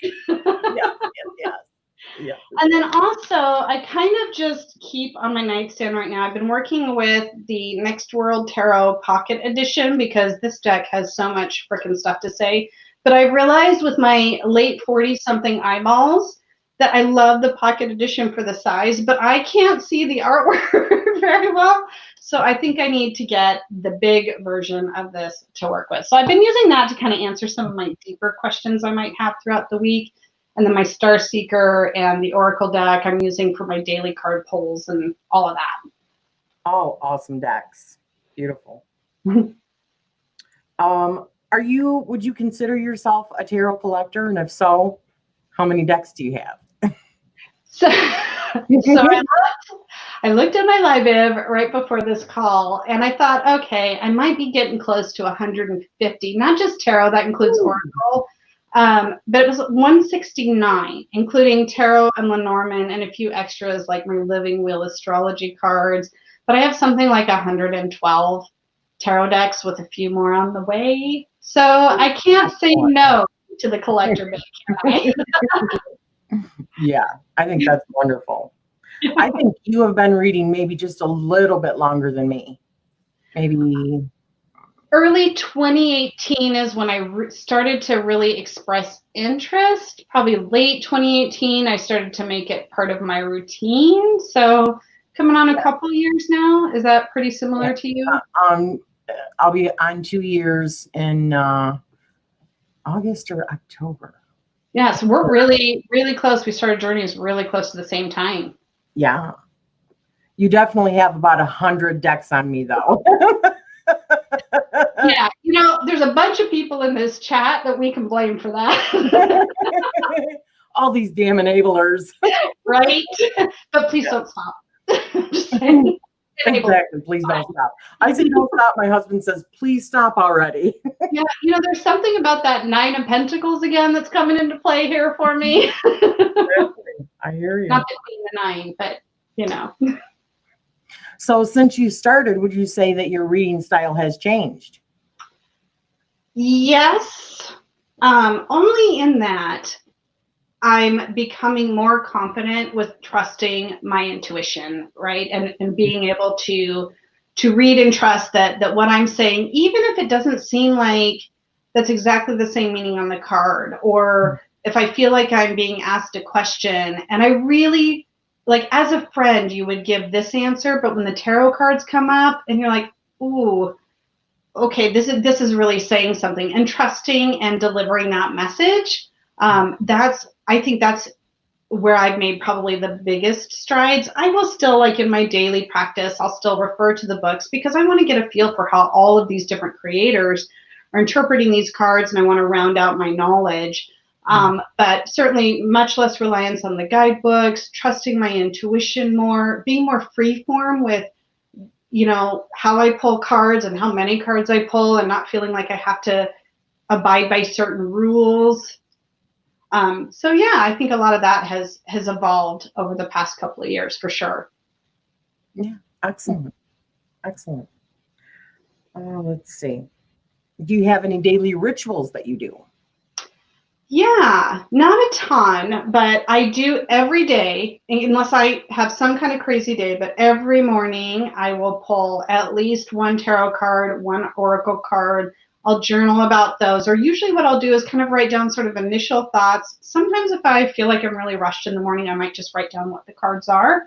Yeah. And then also, I kind of just keep on my nightstand right now. I've been working with the Next World Tarot Pocket Edition because this deck has so much freaking stuff to say. But I realized with my late 40-something eyeballs that I love the Pocket Edition for the size, but I can't see the artwork very well. So I think I need to get the big version of this to work with. So I've been using that to kind of answer some of my deeper questions I might have throughout the week. And then my Star Seeker and the Oracle deck I'm using for my daily card pulls and all of that. Oh, awesome decks. Beautiful. Would you consider yourself a tarot collector? And if so, how many decks do you have? So I looked at my library right before this call, and I thought, okay, I might be getting close to 150, not just tarot, that includes Oracle, but it was 169, including tarot and Lenormand and a few extras like my Living Wheel astrology cards. But I have something like 112 tarot decks with a few more on the way. So I can't say no to the collector bit, can I? Yeah, I think that's wonderful. I think you have been reading maybe just a little bit longer than me. Maybe early 2018 is when I started to really express interest. Probably late 2018, I started to make it part of my routine. So coming on a couple years now. Is that pretty similar to you? I'll be on 2 years in August or October. Yeah, so we're really, really close. We started Journeys really close to the same time. Yeah. You definitely have about 100 decks on me, though. Yeah, there's a bunch of people in this chat that we can blame for that. All these damn enablers. Right? But please don't stop. Just saying. Exactly. Please don't stop. I say don't stop. My husband says, please stop already. Yeah, there's something about that 9 of Pentacles again that's coming into play here for me. I hear you. Not the Queen of 9, but So since you started, would you say that your reading style has changed? Yes. Only in that I'm becoming more confident with trusting my intuition, right? And being able to read and trust that what I'm saying, even if it doesn't seem like that's exactly the same meaning on the card, or if I feel like I'm being asked a question and I really, like as a friend, you would give this answer, but when the tarot cards come up and you're like, ooh, okay, this is really saying something, and trusting and delivering that message, I think that's where I've made probably the biggest strides. I will still, like in my daily practice, I'll still refer to the books because I want to get a feel for how all of these different creators are interpreting these cards, and I want to round out my knowledge. But certainly much less reliance on the guidebooks, trusting my intuition more, being more freeform with, how I pull cards and how many cards I pull, and not feeling like I have to abide by certain rules. So yeah, I think a lot of that has evolved over the past couple of years for sure. Yeah, excellent. Let's see. Do you have any daily rituals that you do? Yeah, not a ton, but I do every day, unless I have some kind of crazy day, but every morning I will pull at least one tarot card, one oracle card. I'll journal about those, or usually what I'll do is kind of write down sort of initial thoughts. Sometimes if I feel like I'm really rushed in the morning, I might just write down what the cards are.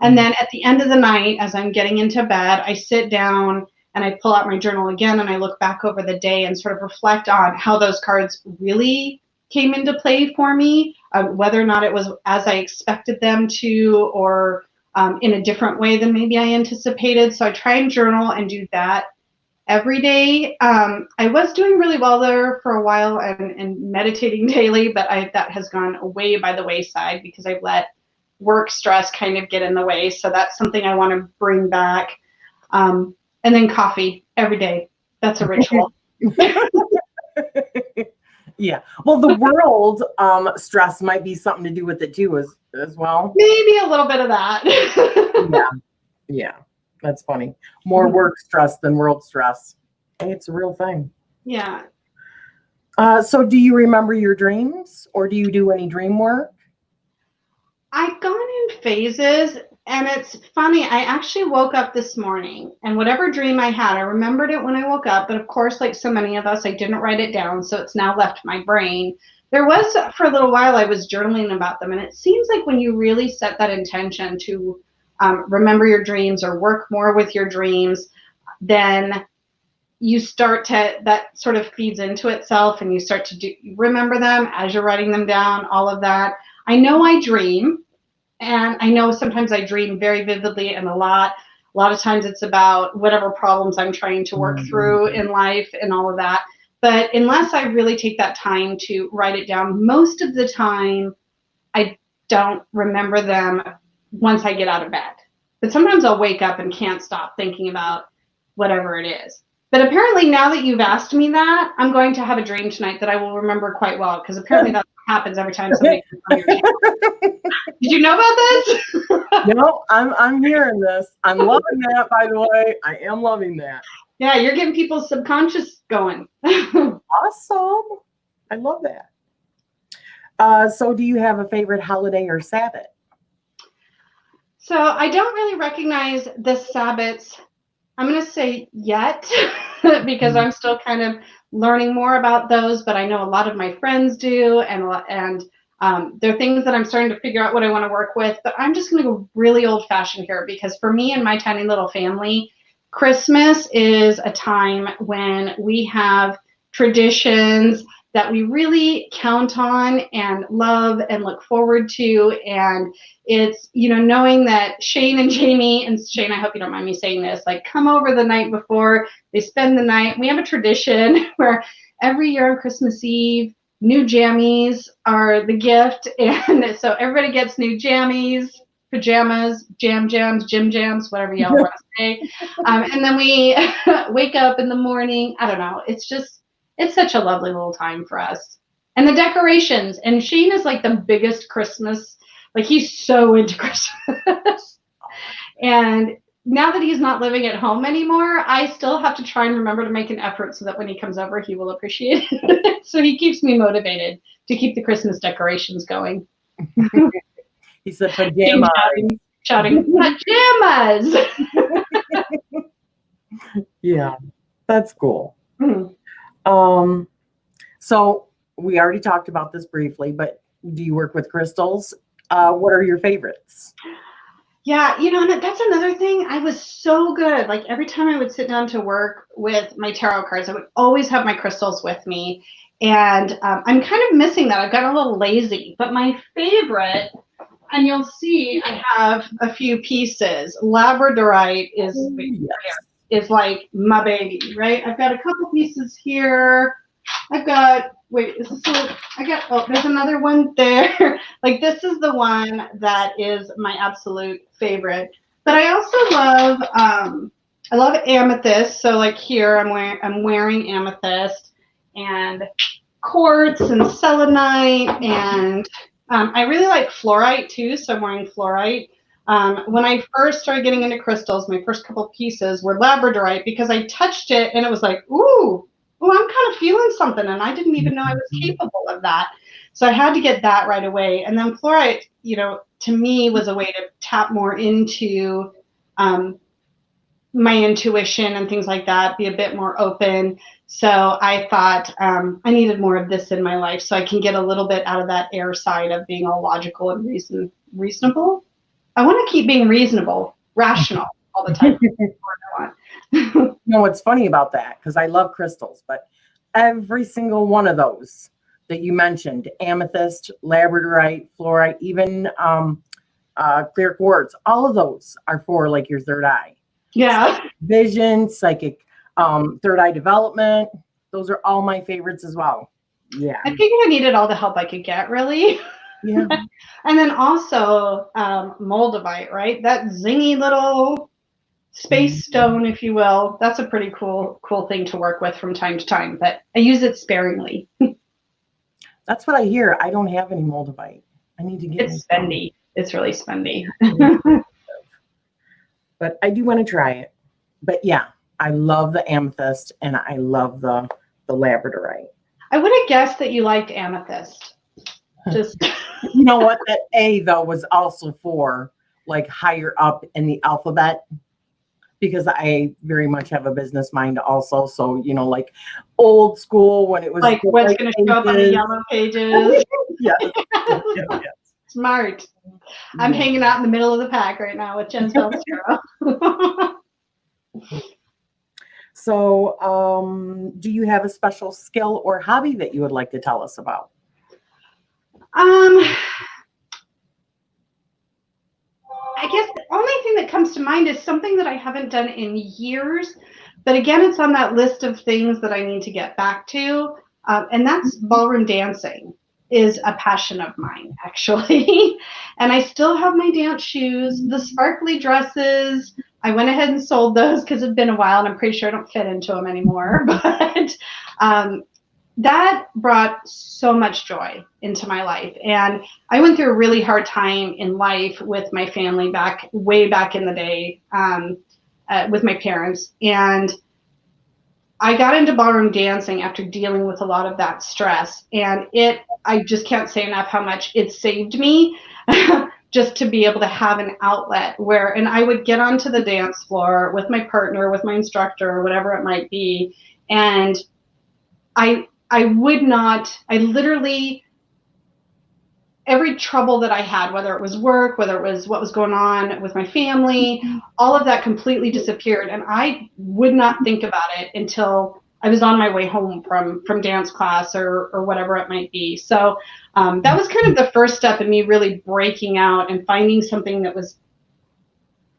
And then at the end of the night, as I'm getting into bed, I sit down and I pull out my journal again and I look back over the day and sort of reflect on how those cards really came into play for me, whether or not it was as I expected them to, or in a different way than maybe I anticipated. So I try and journal and do that every day. I was doing really well there for a while and meditating daily, but that has gone way by the wayside because I've let work stress kind of get in the way. So that's something I want to bring back. And then coffee every day. That's a ritual. Yeah. Well, the world stress might be something to do with it too, as well. Maybe a little bit of that. Yeah. Yeah. That's funny. More work stress than world stress. Hey, it's a real thing. Yeah. So do you remember your dreams, or do you do any dream work? I've gone in phases, and it's funny. I actually woke up this morning, and whatever dream I had, I remembered it when I woke up. But of course, like so many of us, I didn't write it down, so it's now left my brain. There was, for a little while, I was journaling about them, and it seems like when you really set that intention to remember your dreams or work more with your dreams, then you start to, that sort of feeds into itself, and you start to remember them as you're writing them down, all of that. I know I dream, and I know sometimes I dream very vividly and a lot. A lot of times it's about whatever problems I'm trying to work through in life and all of that. But unless I really take that time to write it down, most of the time I don't remember them once I get out of bed. But sometimes I'll wake up and can't stop thinking about whatever it is. But apparently now that you've asked me that, I'm going to have a dream tonight that I will remember quite well, because apparently that's what happens every time somebody comes on your channel. Did you know about this? No, I'm hearing this. I'm loving that, by the way. I am loving that. Yeah, you're getting people's subconscious going. Awesome. I love that. So do you have a favorite holiday or Sabbath? So I don't really recognize the Sabbats, I'm going to say yet, because I'm still kind of learning more about those, but I know a lot of my friends do, and there are things that I'm starting to figure out what I want to work with, but I'm just going to go really old-fashioned here, because for me and my tiny little family, Christmas is a time when we have traditions that we really count on and love and look forward to. And it's, knowing that Shane and Jamie, and Shane, I hope you don't mind me saying this, like, come over the night before, they spend the night. We have a tradition where every year on Christmas Eve, new jammies are the gift. And so everybody gets new jammies, pajamas, jams, gym jams, whatever y'all want to say. And then we wake up in the morning. I don't know. It's such a lovely little time for us. And the decorations. And Shane is like the biggest Christmas, like he's so into Christmas. And now that he's not living at home anymore, I still have to try and remember to make an effort so that when he comes over, he will appreciate it. So he keeps me motivated to keep the Christmas decorations going. He said pajamas. Shouting pajamas. Yeah, that's cool. Mm-hmm. So we already talked about this briefly, but do you work with crystals? What are your favorites? Yeah, and that's another thing. I was so good. Like every time I would sit down to work with my tarot cards, I would always have my crystals with me. And I'm kind of missing that. I've got a little lazy. But my favorite, and you'll see I have a few pieces. Labradorite is like my baby, right? I've got a couple pieces here. I've got, wait, is this there's another one there. Like this is the one that is my absolute favorite. But I also love amethyst. So like here I'm wearing amethyst and quartz and selenite, and I really like fluorite too, so I'm wearing fluorite. When I first started getting into crystals, my first couple pieces were labradorite because I touched it and it was like, ooh, I'm kind of feeling something, and I didn't even know I was capable of that. So I had to get that right away. And then fluorite, you know, to me was a way to tap more into my intuition and things like that, be a bit more open. So I thought I needed more of this in my life so I can get a little bit out of that air side of being all logical and reasonable. I want to keep being reasonable, rational all the time. You know what's funny about that? Because I love crystals, but every single one of those that you mentioned, amethyst, labradorite, fluorite, even clear quartz, all of those are for like your third eye. Yeah. Psychic vision, psychic third eye development. Those are all my favorites as well. Yeah. I figured I needed all the help I could get, really. Yeah. And then also moldavite, right? That zingy little space stone, if you will. That's a pretty cool thing to work with from time to time, but I use it sparingly. That's what I hear. I don't have any moldavite. I need to get It's spendy. It's really spendy. But I do want to try it. But yeah, I love the amethyst and I love the labradorite. I would have guessed that you liked amethyst. Just You know what? That A though was also for like higher up in the alphabet, because I very much have a business mind also. So, you know, like old school when it was like what's going to show up on the yellow pages. Yes. Smart. I'm hanging out in the middle of the pack right now with Jen Spellstero. So, do you have a special skill or hobby that you would like to tell us about? I guess the only thing that comes to mind is something that I haven't done in years, but again, it's on that list of things that I need to get back to, and that's ballroom dancing is a passion of mine, actually. And I still have my dance shoes, the sparkly dresses. I went ahead and sold those because it's been a while, and I'm pretty sure I don't fit into them anymore, but that brought so much joy into my life. And I went through a really hard time in life with my family way back in the day, with my parents. And I got into ballroom dancing after dealing with a lot of that stress. And I just can't say enough how much it saved me just to be able to have an outlet and I would get onto the dance floor with my partner, with my instructor, whatever it might be. And I literally, every trouble that I had, whether it was work, whether it was what was going on with my family, all of that completely disappeared. And I would not think about it until I was on my way home from dance class or whatever it might be. So that was kind of the first step in me really breaking out and finding something that was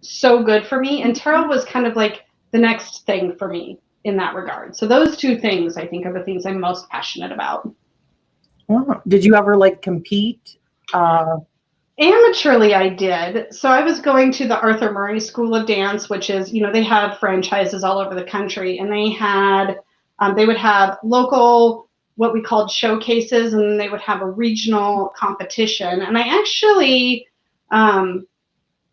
so good for me. And tarot was kind of like the next thing for me in that regard. So those two things, I think, are the things I'm most passionate about. Oh, did you ever like compete? Amateurly, I did. So I was going to the Arthur Murray School of Dance, which is, you know, they have franchises all over the country, and they would have local, what we called showcases, and then they would have a regional competition. And I actually, I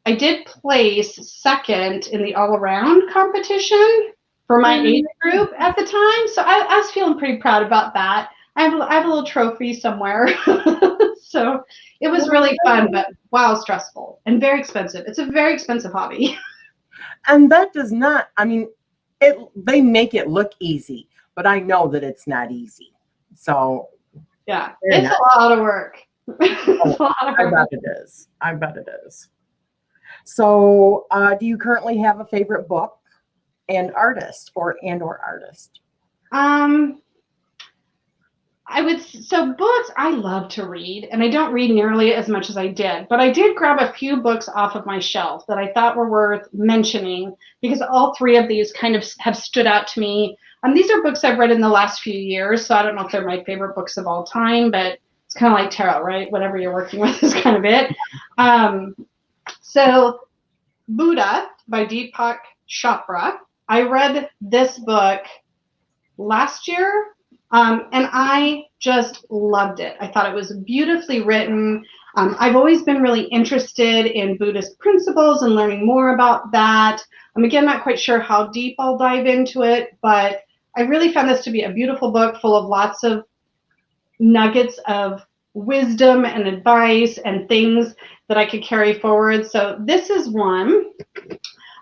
did place second in the all-around competition for my age group at the time. So I was feeling pretty proud about that. I have a little trophy somewhere. So it was really fun, but wow, stressful and very expensive. It's a very expensive hobby. And that does not, I mean, they make it look easy, but I know that it's not easy. So yeah, it's a lot of work. It's a lot of work. I bet it is. I bet it is. So do you currently have a favorite book and artist or artist? So books, I love to read, and I don't read nearly as much as I did, but I did grab a few books off of my shelf that I thought were worth mentioning because all three of these kind of have stood out to me. These are books I've read in the last few years, so I don't know if they're my favorite books of all time, but it's kind of like tarot, right? Whatever you're working with is kind of it. So Buddha by Deepak Chopra. I read this book last year. And I just loved it. I thought it was beautifully written. I've always been really interested in Buddhist principles and learning more about that. I'm again not quite sure how deep I'll dive into it, but I really found this to be a beautiful book full of lots of nuggets of wisdom and advice and things that I could carry forward. So this is one.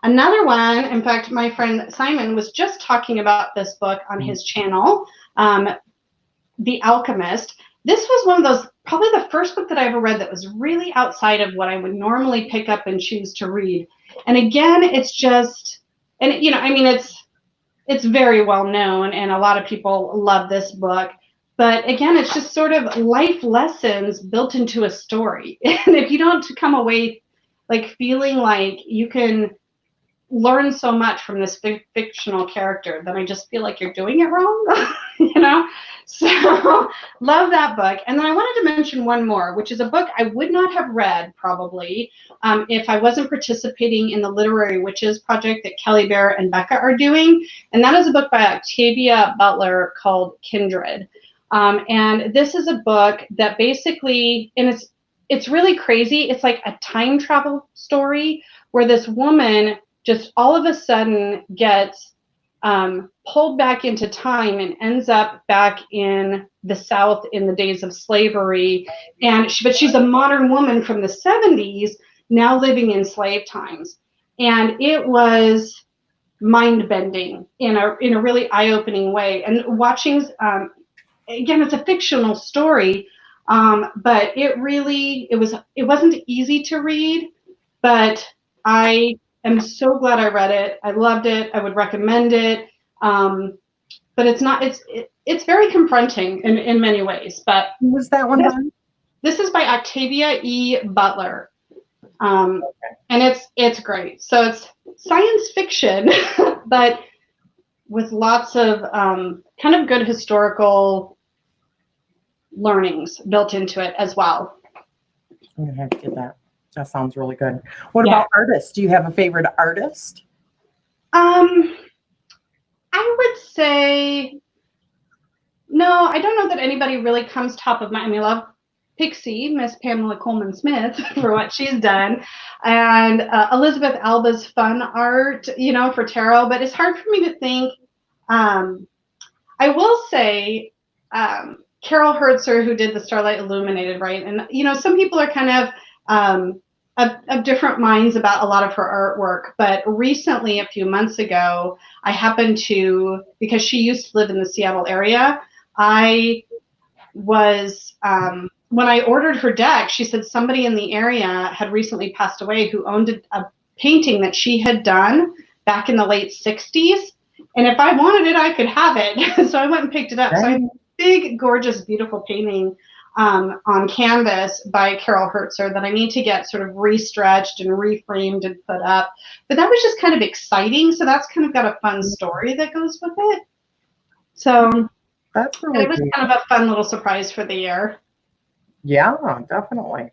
Another one, in fact, my friend Simon was just talking about this book on his channel, The Alchemist. This was one of those, probably the first book that I ever read that was really outside of what I would normally pick up and choose to read. And again, it's just, and you know, I mean, it's very well known and a lot of people love this book. But again, it's just sort of life lessons built into a story. And if you don't come away like feeling like you can learn so much from this fictional character, then I just feel like you're doing it wrong, you know? So love that book. And then I wanted to mention one more, which is a book I would not have read probably if I wasn't participating in the Literary Witches project that Kelly Bear and Becca are doing. And that is a book by Octavia Butler called Kindred. And this is a book that basically, and it's really crazy. It's like a time travel story where this woman just all of a sudden gets pulled back into time and ends up back in the South in the days of slavery. But she's a modern woman from the 70s, now living in slave times. And it was mind-bending in a really eye-opening way. And watching, again, it's a fictional story, but it wasn't easy to read, but I'm so glad I read it. I loved it. I would recommend it. But it's very confronting in many ways. But Who was that one by? This is by Octavia E. Butler. And it's great. So it's science fiction, but with lots of kind of good historical learnings built into it as well. I'm gonna have to get that. That sounds really good. What about artists? Do you have a favorite artist? I would say no. I don't know that anybody really comes top of mind. I mean, I love Pixie, Miss Pamela Coleman Smith, for what she's done, and Elizabeth Alba's fun art, you know, for tarot. But it's hard for me to think. I will say Carol Hertzer, who did the Starlight Illuminated, right? And you know, some people are kind of different minds about a lot of her artwork. But recently, a few months ago, I happened to, because she used to live in the Seattle area, I was, when I ordered her deck, she said somebody in the area had recently passed away who owned a painting that she had done back in the late 60s. And if I wanted it, I could have it. So I went and picked it up. So I have a big, gorgeous, beautiful painting on canvas by Carol Hertzer that I need to get sort of restretched and reframed and put up. But that was just kind of exciting. So that's kind of got a fun story that goes with it. So that's really it was kind of a fun little surprise for the year. Yeah, definitely.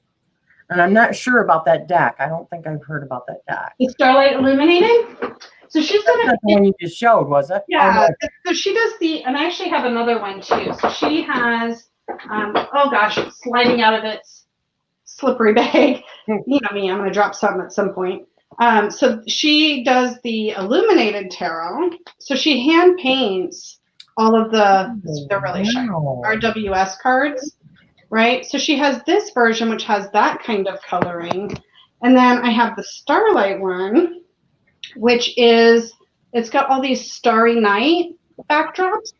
And I'm not sure about that deck. I don't think I've heard about that deck. The Starlight Illuminating? So she's done the one you just showed, was it? Yeah. Oh, so she does and I actually have another one too. So she has, oh gosh, it's sliding out of its slippery bag. You know me, I'm going to drop some at some point. So she does the Illuminated Tarot. So she hand paints all of they're really shy, RWS cards, right? So she has this version, which has that kind of coloring. And then I have the Starlight one, which is, it's got all these Starry Night backdrops.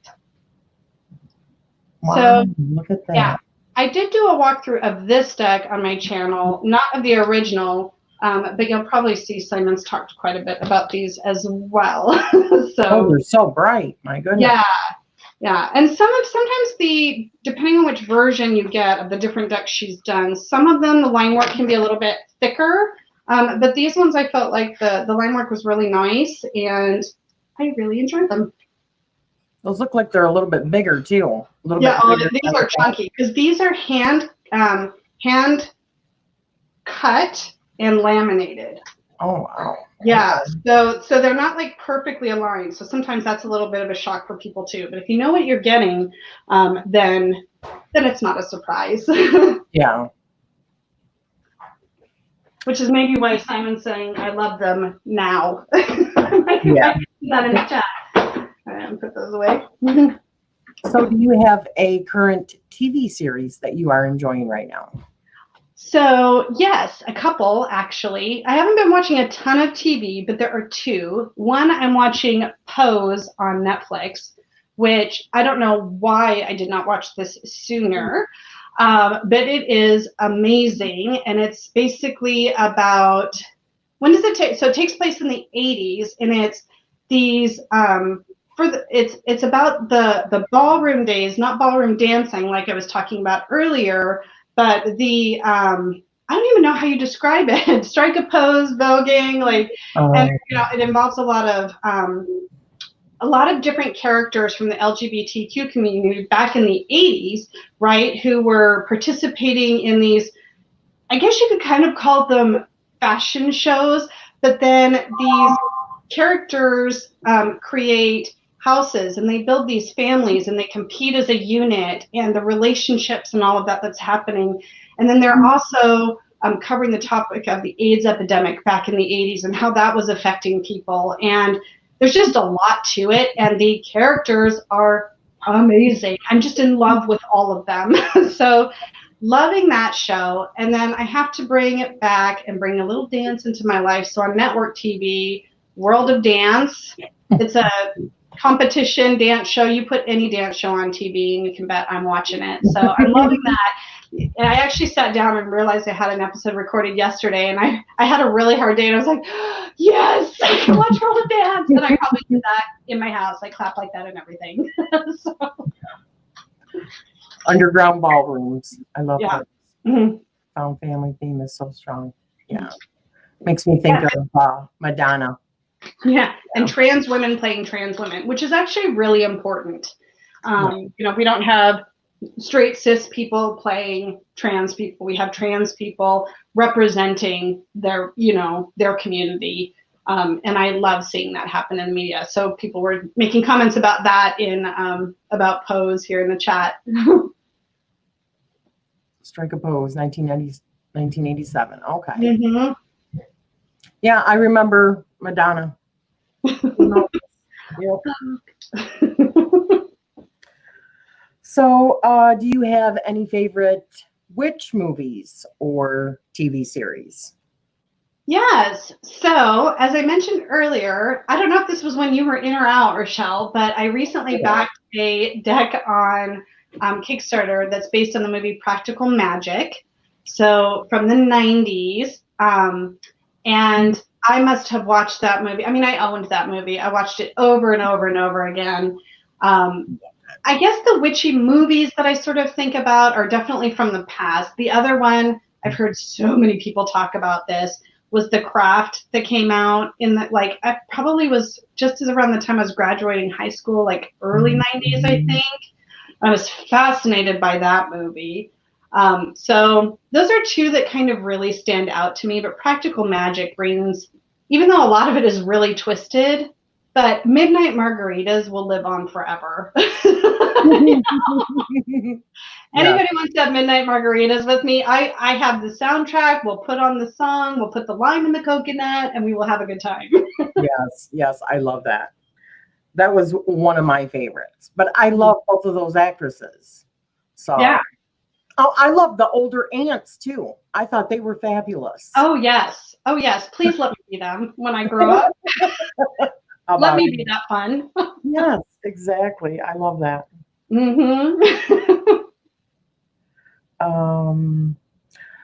Wow, so look at that. Yeah, I did do a walkthrough of this deck on my channel, not of the original, but you'll probably see Simon's talked quite a bit about these as well. Oh, they're so bright, my goodness. Yeah, and sometimes depending on which version you get of the different decks she's done, some of them the line work can be a little bit thicker. But these ones, I felt like the line work was really nice, and I really enjoyed them. Those look like they're a little bit bigger too. These are chunky because these are hand cut and laminated. Oh wow. Yeah, so they're not like perfectly aligned. So sometimes that's a little bit of a shock for people too. But if you know what you're getting, then it's not a surprise. Yeah. Which is maybe why Simon's saying, I love them now. Yeah. That in the chat. And put those away. So do you have a current TV series that you are enjoying right now? So, yes, a couple actually. I haven't been watching a ton of TV, but there are two. One, I'm watching Pose on Netflix, which I don't know why I did not watch this sooner, but it is amazing. And it's basically about when does it take? So, it takes place in the 80s, and it's these. It's about the ballroom days, not ballroom dancing like I was talking about earlier, but the I don't even know how you describe it. Strike a pose, voguing, like, and it involves a lot of different characters from the LGBTQ community back in the 80s, right, who were participating in these. I guess you could kind of call them fashion shows, but then these characters create houses and they build these families and they compete as a unit and the relationships and all of that that's happening. And then they're also covering the topic of the AIDS epidemic back in the 80s and how that was affecting people. And there's just a lot to it. And the characters are amazing. I'm just in love with all of them. So loving that show. And then I have to bring it back and bring a little dance into my life. So on network TV, World of Dance. It's a competition dance show. You put any dance show on TV and you can bet I'm watching it. So I'm loving that. And I actually sat down and realized I had an episode recorded yesterday and I had a really hard day and I was like, yes, I can watch World of Dance. And I probably do that in my house. I clap like that and everything. So. Underground ballrooms. I love that. Mm-hmm. Found family theme is so strong. Yeah. Makes me think of Madonna. Yeah, and trans women playing trans women, which is actually really important. We don't have straight cis people playing trans people. We have trans people representing their community. And I love seeing that happen in the media. So people were making comments about that about Pose here in the chat. Strike a Pose, 1987. Okay. Mm-hmm. Yeah, I remember Madonna. Yep. So, do you have any favorite witch movies or TV series? Yes. So, as I mentioned earlier, I don't know if this was when you were in or out, Rachele, but I recently backed a deck on Kickstarter that's based on the movie Practical Magic. So, from the 90s. And I must have watched that movie. I mean, I owned that movie. I watched it over and over and over again. I guess the witchy movies that I sort of think about are definitely from the past. The other one, I've heard so many people talk about this, was The Craft that came out in the, like, I probably was just as around the time I was graduating high school, like early 90s, I think. I was fascinated by that movie. So those are two that kind of really stand out to me, but Practical Magic brings, even though a lot of it is really twisted, but Midnight Margaritas will live on forever. Anybody wants to have Midnight Margaritas with me? I have the soundtrack. We'll put on the song. We'll put the lime in the coconut, and we will have a good time. Yes, I love that. That was one of my favorites. But I love both of those actresses. So yeah. Oh, I love the older aunts too. I thought they were fabulous. Oh yes. Please let me be them when I grow up. Let me be that fun. Yes, exactly. I love that. Mm-hmm.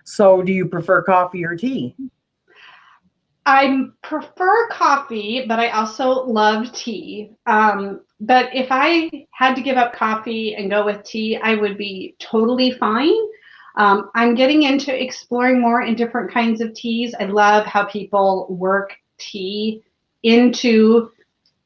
So do you prefer coffee or tea? I prefer coffee, but I also love tea. But if I had to give up coffee and go with tea, I would be totally fine. I'm getting into exploring more in different kinds of teas. I love how people work tea into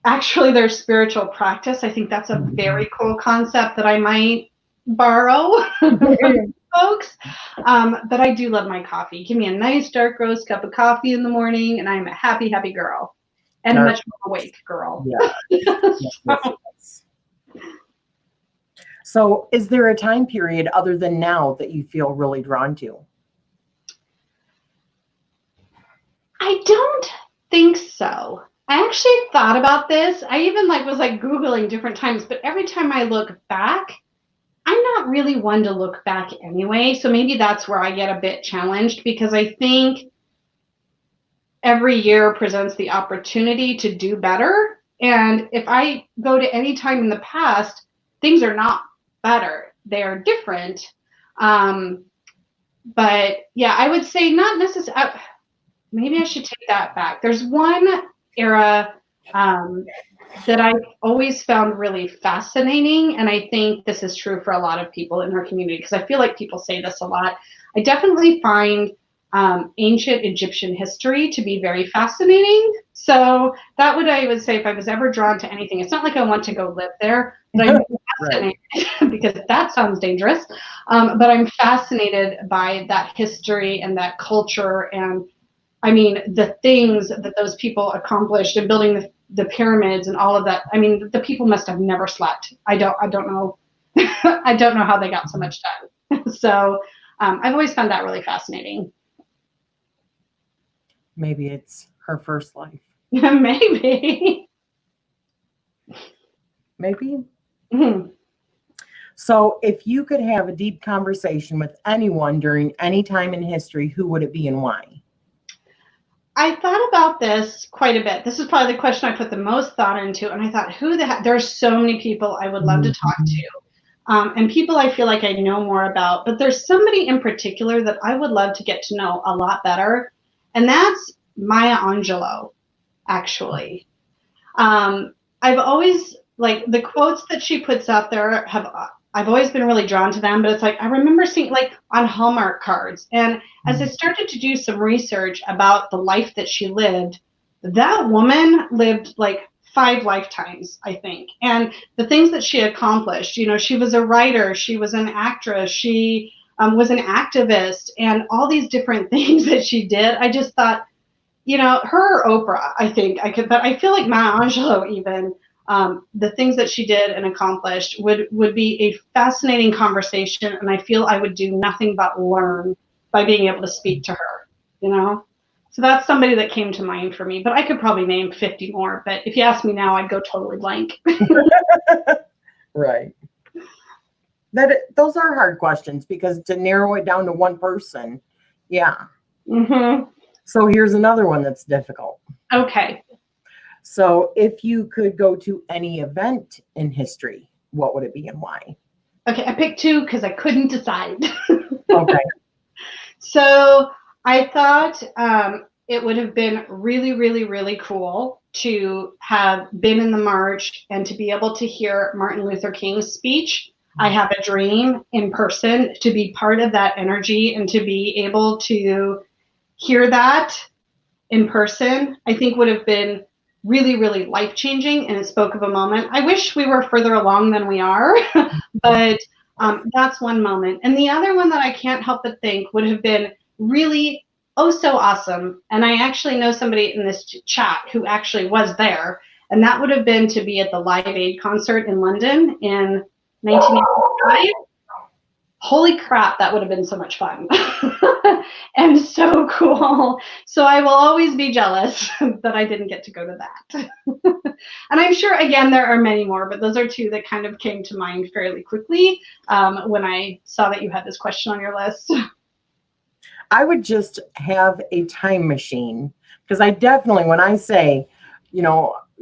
actually their spiritual practice. I think that's a very cool concept that I might borrow from folks. But I do love my coffee. Give me a nice dark roast cup of coffee in the morning, and I'm a happy, happy girl. And a much more awake girl. Yes. So is there a time period other than now that you feel really drawn to? I don't think so. I actually thought about this. I even was Googling different times, but every time I look back, I'm not really one to look back anyway. So maybe that's where I get a bit challenged, because I think every year presents the opportunity to do better. And if I go to any time in the past, things are not better. They are different. But yeah, I would say not necessarily. Maybe I should take that back. There's one era that I've always found really fascinating, and I think this is true for a lot of people in our community, because I feel like people say this a lot. I definitely find ancient Egyptian history to be very fascinating. So that I would say, if I was ever drawn to anything, it's not like I want to go live there, but I'm fascinated because that sounds dangerous. But I'm fascinated by that history and that culture, and I mean, the things that those people accomplished in building the pyramids and all of that. I mean, the people must have never slept. I don't know. I don't know how they got so much done. So I've always found that really fascinating. Maybe it's her first life. Maybe. Maybe. Mm-hmm. So if you could have a deep conversation with anyone during any time in history, who would it be and why? I thought about this quite a bit. This is probably the question I put the most thought into. And I thought, who the heck? There's so many people I would love to talk to. And people I feel like I know more about. But there's somebody in particular that I would love to get to know a lot better. And that's Maya Angelou, actually. I've always, the quotes that she puts out there I've always been really drawn to them, but it's I remember seeing on Hallmark cards. And as I started to do some research about the life that she lived, that woman lived 5 lifetimes, I think. And the things that she accomplished, she was a writer, she was an actress, she was an activist, and all these different things that she did. I just thought, her or Oprah, I think I could, but I feel like Maya Angelou even, the things that she did and accomplished would be a fascinating conversation, and I feel I would do nothing but learn by being able to speak to her, So that's somebody that came to mind for me, but I could probably name 50 more, but if you ask me now, I'd go totally blank. Right. Those are hard questions, because to narrow it down to one person, yeah. Mm-hmm. So here's another one that's difficult. Okay. So if you could go to any event in history, what would it be and why? Okay, I picked 2 because I couldn't decide. Okay. So I thought it would have been really, really, really cool to have been in the march and to be able to hear Martin Luther King's speech, I Have a Dream, in person, to be part of that energy and to be able to hear that in person, I think would have been really, really life-changing, and it spoke of a moment. I wish we were further along than we are, but that's one moment. And the other one that I can't help but think would have been really so awesome, and I actually know somebody in this chat who actually was there, and that would have been to be at the Live Aid concert in London in 1985. Holy crap, that would have been so much fun and so cool. So I will always be jealous that I didn't get to go to that. And I'm sure, again, there are many more, but those are 2 that kind of came to mind fairly quickly when I saw that you had this question on your list. I would just have a time machine, because I definitely, when I say,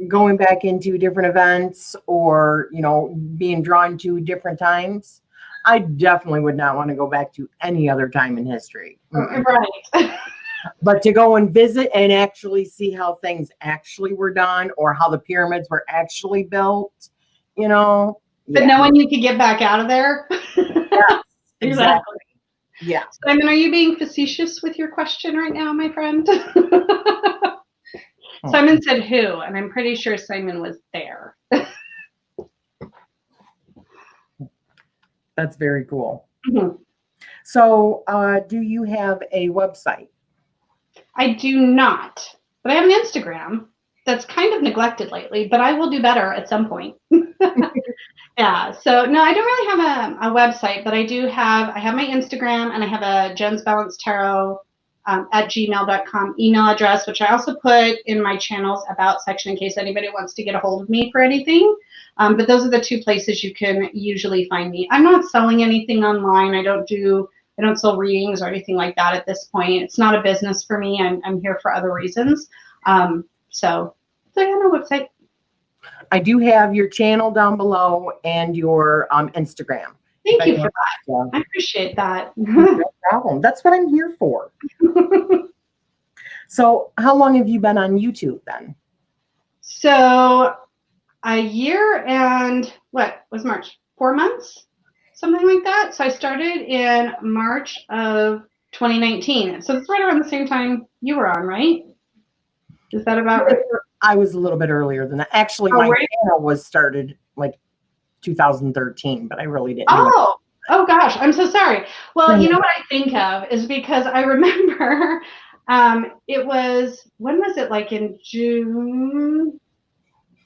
going back into different events or, being drawn to different times, I definitely would not want to go back to any other time in history. Right. But to go and visit and actually see how things actually were done, or how the pyramids were actually built, But knowing you could get back out of there. Yes, exactly. Yeah. Simon, are you being facetious with your question right now, my friend? Simon said who, and I'm pretty sure Simon was there. That's very cool. Mm-hmm. So do you have a website? I do not, but I have an Instagram that's kind of neglected lately, but I will do better at some point. Yeah, so no, I don't really have a website, but I have my Instagram, and I have a Jen's Balanced Tarot at gmail.com email address, which I also put in my channels about section in case anybody wants to get a hold of me for anything. But those are the two places you can usually find me. I'm not selling anything online. I don't sell readings or anything like that at this point. It's not a business for me. I'm here for other reasons. So yeah, no website. I do have your channel down below and your Instagram. Thank you for that. I appreciate that. No problem. That's what I'm here for. So how long have you been on YouTube then? So a year and what was March? 4 months? Something like that. So I started in March of 2019. So it's right around the same time you were on, right? Is that about right? I was a little bit earlier than that. Actually, my channel was started like 2013, but I really didn't. Oh gosh, I'm so sorry. Well, you know what I think of is because I remember it was, when was it, like in June,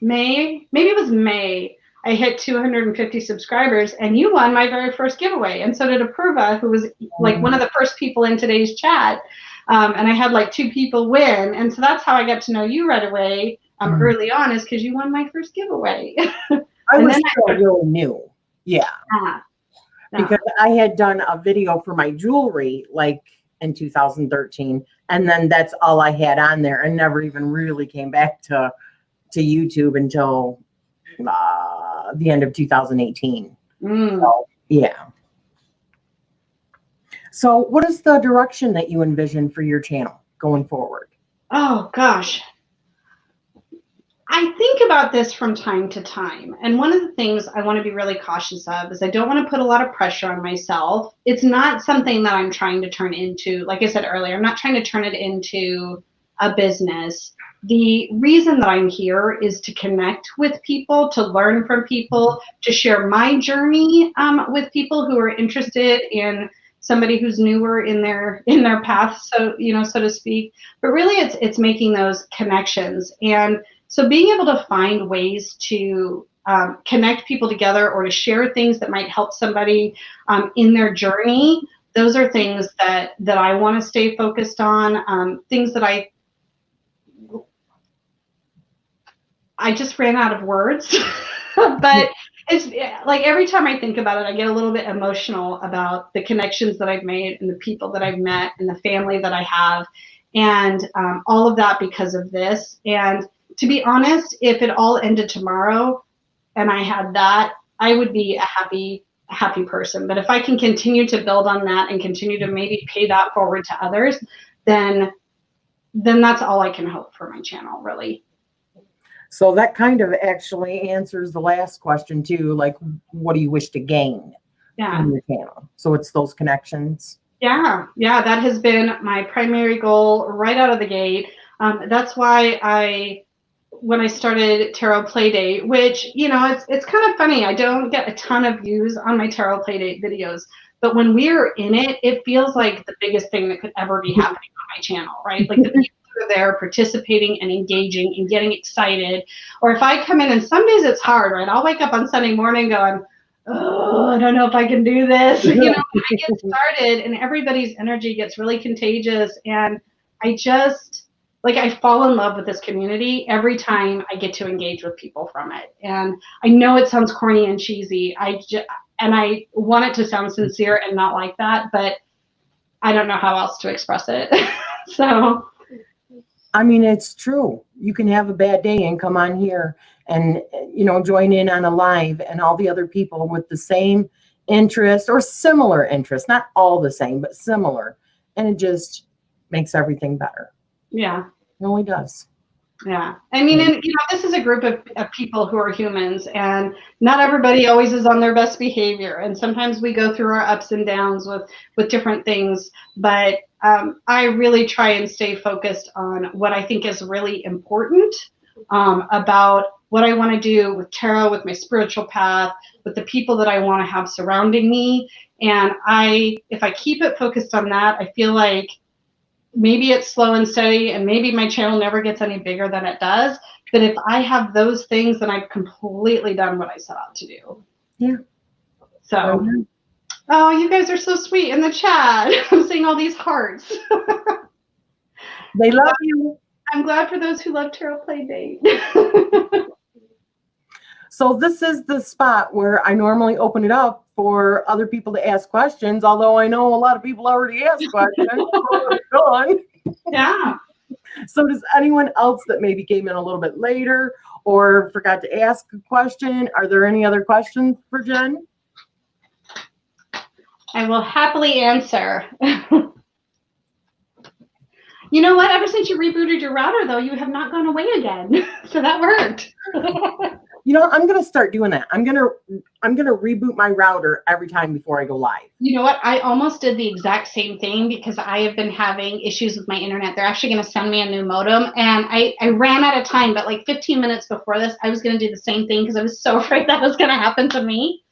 May? Maybe it was May. I hit 250 subscribers and you won my very first giveaway. And so did Apurva, who was like one of the first people in today's chat. And I had like 2 people win. And so that's how I got to know you right away early on, is because you won my first giveaway. I was still really new. Yeah. Because I had done a video for my jewelry like in 2013. And then that's all I had on there and never even really came back to YouTube until the end of 2018. So, yeah. So what is the direction that you envision for your channel going forward? Oh, gosh. I think about this from time to time. And one of the things I want to be really cautious of is I don't want to put a lot of pressure on myself. It's not something that I'm trying to turn into, like I said earlier, I'm not trying to turn it into a business. The reason that I'm here is to connect with people, to learn from people, to share my journey with people who are interested in somebody who's newer in their path, so so to speak. But really, it's making those connections. And so being able to find ways to connect people together or to share things that might help somebody in their journey, those are things that I want to stay focused on. Things that I just ran out of words, but it's like every time I think about it, I get a little bit emotional about the connections that I've made and the people that I've met and the family that I have, and all of that because of this. And to be honest, if it all ended tomorrow and I had that, I would be a happy person. But if I can continue to build on that and continue to maybe pay that forward to others, then that's all I can hope for my channel, really. So that kind of actually answers the last question too. Like, what do you wish to gain from your channel? So it's those connections. Yeah, that has been my primary goal right out of the gate. That's why when I started Tarot Playdate, which, it's kind of funny. I don't get a ton of views on my Tarot Playdate videos, but when we're in it, it feels like the biggest thing that could ever be happening on my channel, right? Like the people who are there participating and engaging and getting excited. Or if I come in, and some days it's hard, right? I'll wake up on Sunday morning going, oh, I don't know if I can do this. I get started and everybody's energy gets really contagious. And I fall in love with this community every time I get to engage with people from it. And I know it sounds corny and cheesy. And I want it to sound sincere and not like that, but I don't know how else to express it. So, I mean, it's true. You can have a bad day and come on here and, join in on a live, and all the other people with the same interest or similar interest, not all the same, but similar. And it just makes everything better. Yeah. It really does. Yeah. I mean, and this is a group of people who are humans, and not everybody always is on their best behavior. And sometimes we go through our ups and downs with different things. But I really try and stay focused on what I think is really important about what I want to do with tarot, with my spiritual path, with the people that I want to have surrounding me. And if I keep it focused on that, I feel like maybe it's slow and steady, and maybe my channel never gets any bigger than it does. But if I have those things, then I've completely done what I set out to do. Yeah. So, oh, you guys are so sweet in the chat. I'm seeing all these hearts. They love you. I'm glad for those who love Tarot Play Date. So this is the spot where I normally open it up for other people to ask questions, although I know a lot of people already asked questions. Yeah. So does anyone else that maybe came in a little bit later or forgot to ask a question? Are there any other questions for Jen? I will happily answer. You know what? Ever since you rebooted your router, though, you have not gone away again. So that worked. You know, I'm gonna start doing that. I'm gonna reboot my router every time before I go live. You know what? I almost did the exact same thing because I have been having issues with my internet. They're actually going to send me a new modem, and I ran out of time. But like 15 minutes before this, I was going to do the same thing because I was so afraid that was going to happen to me.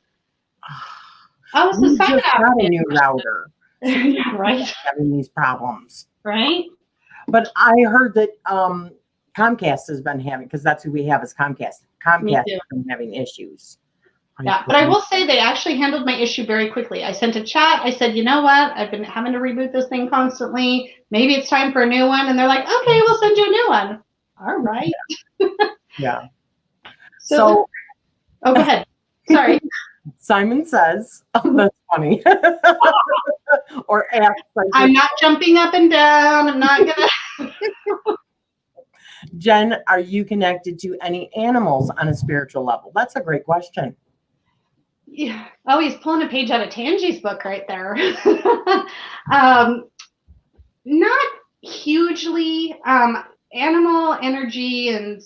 Oh, so You just got a new router. Yeah, right. Having these problems, right? But I heard that Comcast has been having, because that's who we have is Comcast. Comcast has been having issues. Yeah, but I will say they actually handled my issue very quickly. I sent a chat. I said, you know what? I've been having to reboot this thing constantly. Maybe it's time for a new one. And they're like, okay, we'll send you a new one. All right. Yeah. So oh, go ahead. Sorry. Simon says, oh, that's funny. Or asks. I'm not jumping up and down. I'm not going to. Jen, are you connected to any animals on a spiritual level? That's a great question. Yeah. Oh, he's pulling a page out of Tangi's book right there. Not hugely. Animal energy, and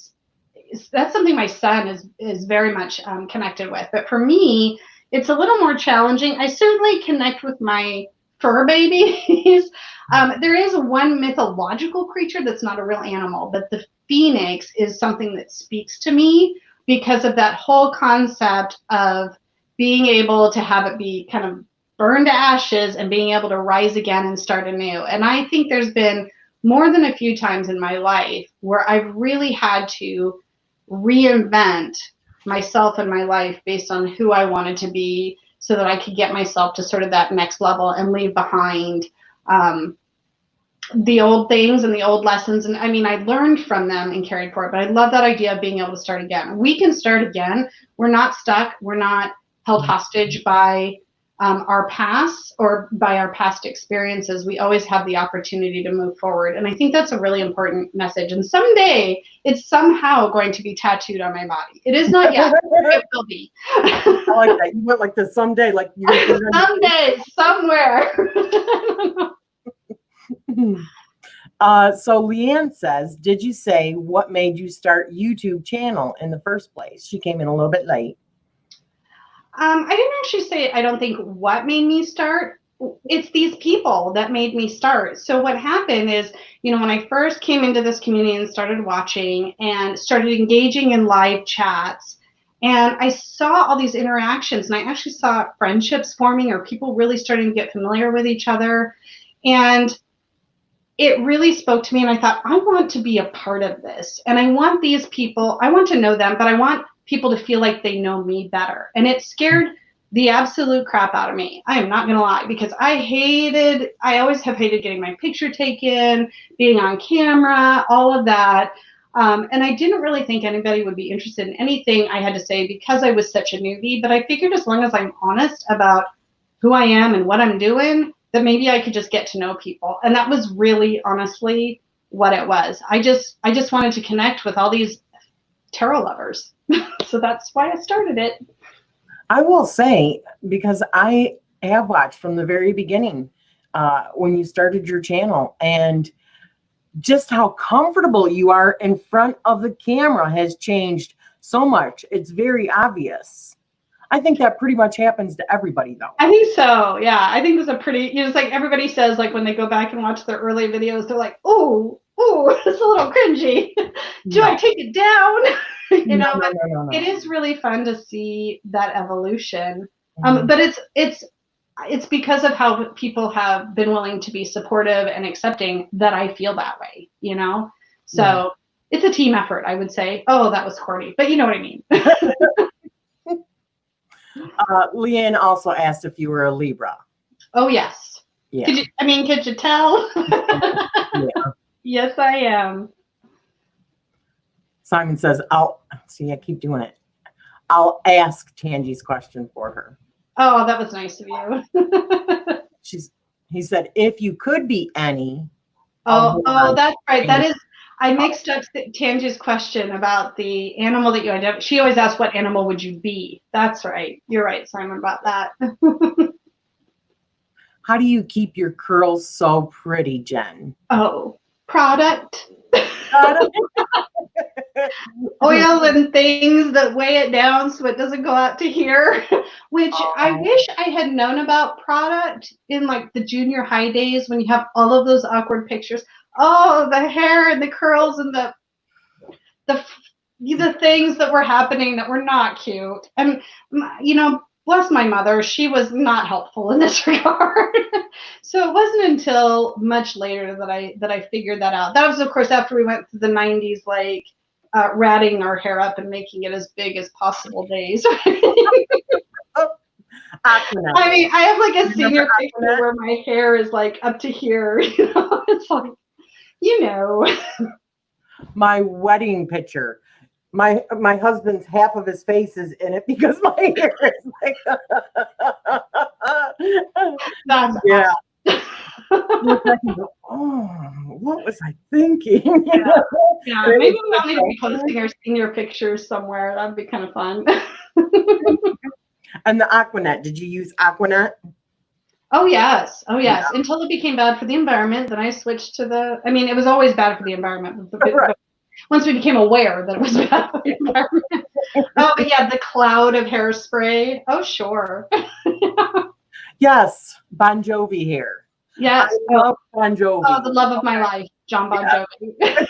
that's something my son is very much connected with. But for me, it's a little more challenging. I certainly connect with my fur babies. There is one mythological creature that's not a real animal, but the phoenix is something that speaks to me because of that whole concept of being able to have it be kind of burned to ashes and being able to rise again and start anew. And I think there's been more than a few times in my life where I've really had to reinvent myself and my life based on who I wanted to be so that I could get myself to sort of that next level and leave behind the old things and the old lessons. And I mean, I learned from them and carried forward, but I love that idea of being able to start again. We can start again. We're not stuck. We're not held hostage by our past or by our past experiences. We always have the opportunity to move forward. And I think that's a really important message. And someday it's somehow going to be tattooed on my body. It is not yet. It will be. I like that. You went like this someday, like someday, somewhere. So Leanne says, did you say what made you start YouTube channel in the first place? She came in a little bit late. I didn't actually say, I don't think what made me start. It's these people that made me start. So what happened is, you know, when I first came into this community and started watching and started engaging in live chats, and I saw all these interactions, and I actually saw friendships forming or people really starting to get familiar with each other. And it really spoke to me, and I thought, I want to be a part of this. And I want these people, I want to know them, but I want people to feel like they know me better. And it scared the absolute crap out of me. I am not going to lie, because I always have hated getting my picture taken, being on camera, all of that. And I didn't really think anybody would be interested in anything I had to say because I was such a newbie. But I figured as long as I'm honest about who I am and what I'm doing, that maybe I could just get to know people. And that was really honestly what it was. I just wanted to connect with all these tarot lovers. So that's why I started it. I will say, because I have watched from the very beginning when you started your channel, and just how comfortable you are in front of the camera has changed so much. It's very obvious. I think that pretty much happens to everybody, though. I think so. Yeah, I think it's a pretty, you know, it's like everybody says, like when they go back and watch their early videos, they're like, oh, it's a little cringy. Do I take it down? You know, no. It is really fun to see that evolution. But it's because of how people have been willing to be supportive and accepting that I feel that way, you know? So it's a team effort, I would say. Oh, that was corny, but you know what I mean. Leanne also asked if you were a Libra. Oh, yes. Yeah. Could you tell? Yes, I am. Simon says, I'll see, I keep doing it. I'll ask Tangie's question for her. Oh, that was nice of you. He said, if you could be any. Oh, that's right. That is, I mixed up Tangi's question about the animal that you identify. She always asks, what animal would you be? That's right. You're right, Simon, about that. How do you keep your curls so pretty, Jen? Oh, product. Oil and things that weigh it down so it doesn't go out to here, which I wish I had known about product in like the junior high days when you have all of those awkward pictures. Oh, the hair and the curls and the things that were happening that were not cute. And bless my mother, she was not helpful in this regard. So it wasn't until much later that I figured that out. That was, of course, after we went through the 90s, like ratting our hair up and making it as big as possible days. I mean, I have like a senior picture where my hair is like up to here. It's like, my wedding picture. My husband's half of his face is in it because my hair is like that's yeah. Oh, what was I thinking? Yeah, maybe we'll need to be posting our senior pictures somewhere. That'd be kind of fun. And the Aquanet, did you use Aquanet? Oh yes. Until it became bad for the environment, then I switched to it was always bad for the environment. But once we became aware that it was bad for the environment. Oh, but yeah, the cloud of hairspray. Oh, sure. Yes, Bon Jovi hair. Yes. I love Bon Jovi. Oh, the love of my life, John Bon Jovi.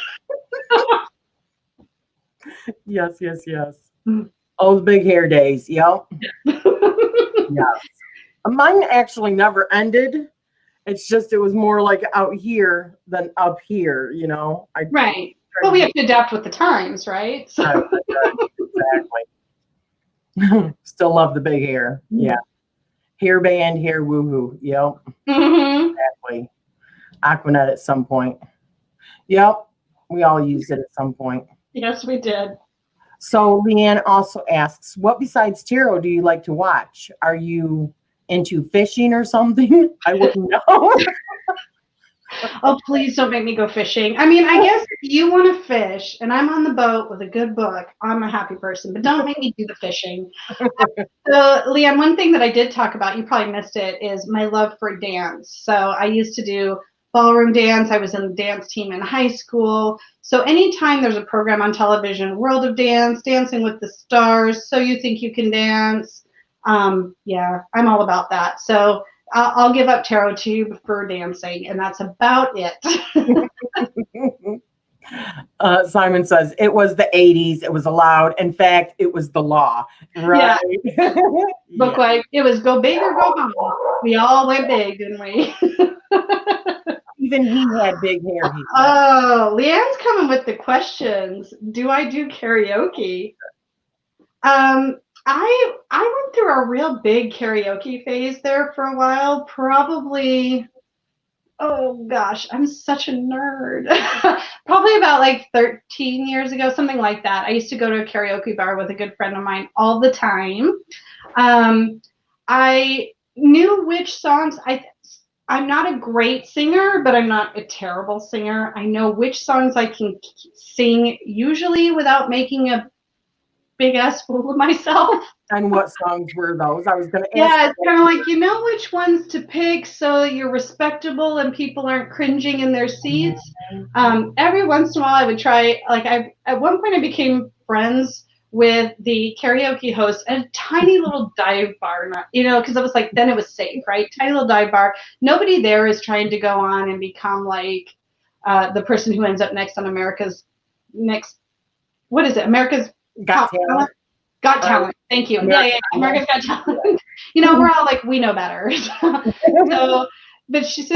Yes. Oh, the big hair days. Yep. Yes. Mine actually never ended. It's just, it was more like out here than up here, Right. Well, we have to adapt with the times, right? So. Exactly. Still love the big hair. Yeah. Hair band, hair woohoo. Yep. Mm-hmm. Exactly. Aquanet at some point. Yep. We all used it at some point. Yes, we did. So Leanne also asks, what besides tarot do you like to watch? Are you into fishing or something? I wouldn't know. Oh, please don't make me go fishing. I mean, I guess if you want to fish and I'm on the boat with a good book, I'm a happy person, but don't make me do the fishing. So, Leanne, one thing that I did talk about, you probably missed it, is my love for dance. So I used to do ballroom dance. I was in the dance team in high school. So anytime there's a program on television, World of Dance, Dancing with the Stars, So You Think You Can Dance, yeah, I'm all about that. So I'll give up tarot tube for dancing, and that's about it. Simon says it was the 80s. It was allowed. In fact, it was the law. Right. Yeah. Look like it was go big or go home. We all went big, didn't we? Even he had big hair. Oh, Leanne's coming with the questions. Do I do karaoke? I went through a real big karaoke phase there for a while. Probably, oh gosh, I'm such a nerd. Probably about like 13 years ago, something like that. I used to go to a karaoke bar with a good friend of mine all the time. I knew which songs. I'm not a great singer, but I'm not a terrible singer. I know which songs I can sing, usually without making a big ass fool of myself. And what songs were those? I was going to ask. Yeah, it's kind of like, you know which ones to pick so you're respectable and people aren't cringing in their seats. Every once in a while I would try, like at one point I became friends with the karaoke host at a tiny little dive bar, because I was like, then it was safe, right? Tiny little dive bar. Nobody there is trying to go on and become like the person who ends up next on America's Got Talent. Got Talent. Thank you. Yeah. America's Got Talent. We're all like, we know better. So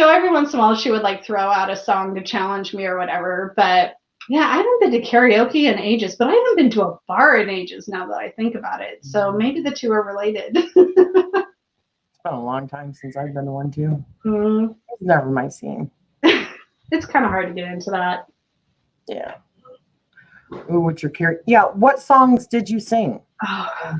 every once in a while she would like throw out a song to challenge me or whatever. But yeah, I haven't been to karaoke in ages, but I haven't been to a bar in ages now that I think about it. So maybe the two are related. It's been a long time since I've been to one too. It's never my scene. it's kind of hard to get into that. Yeah. Ooh, what's your character? Yeah. What songs did you sing? Oh, oh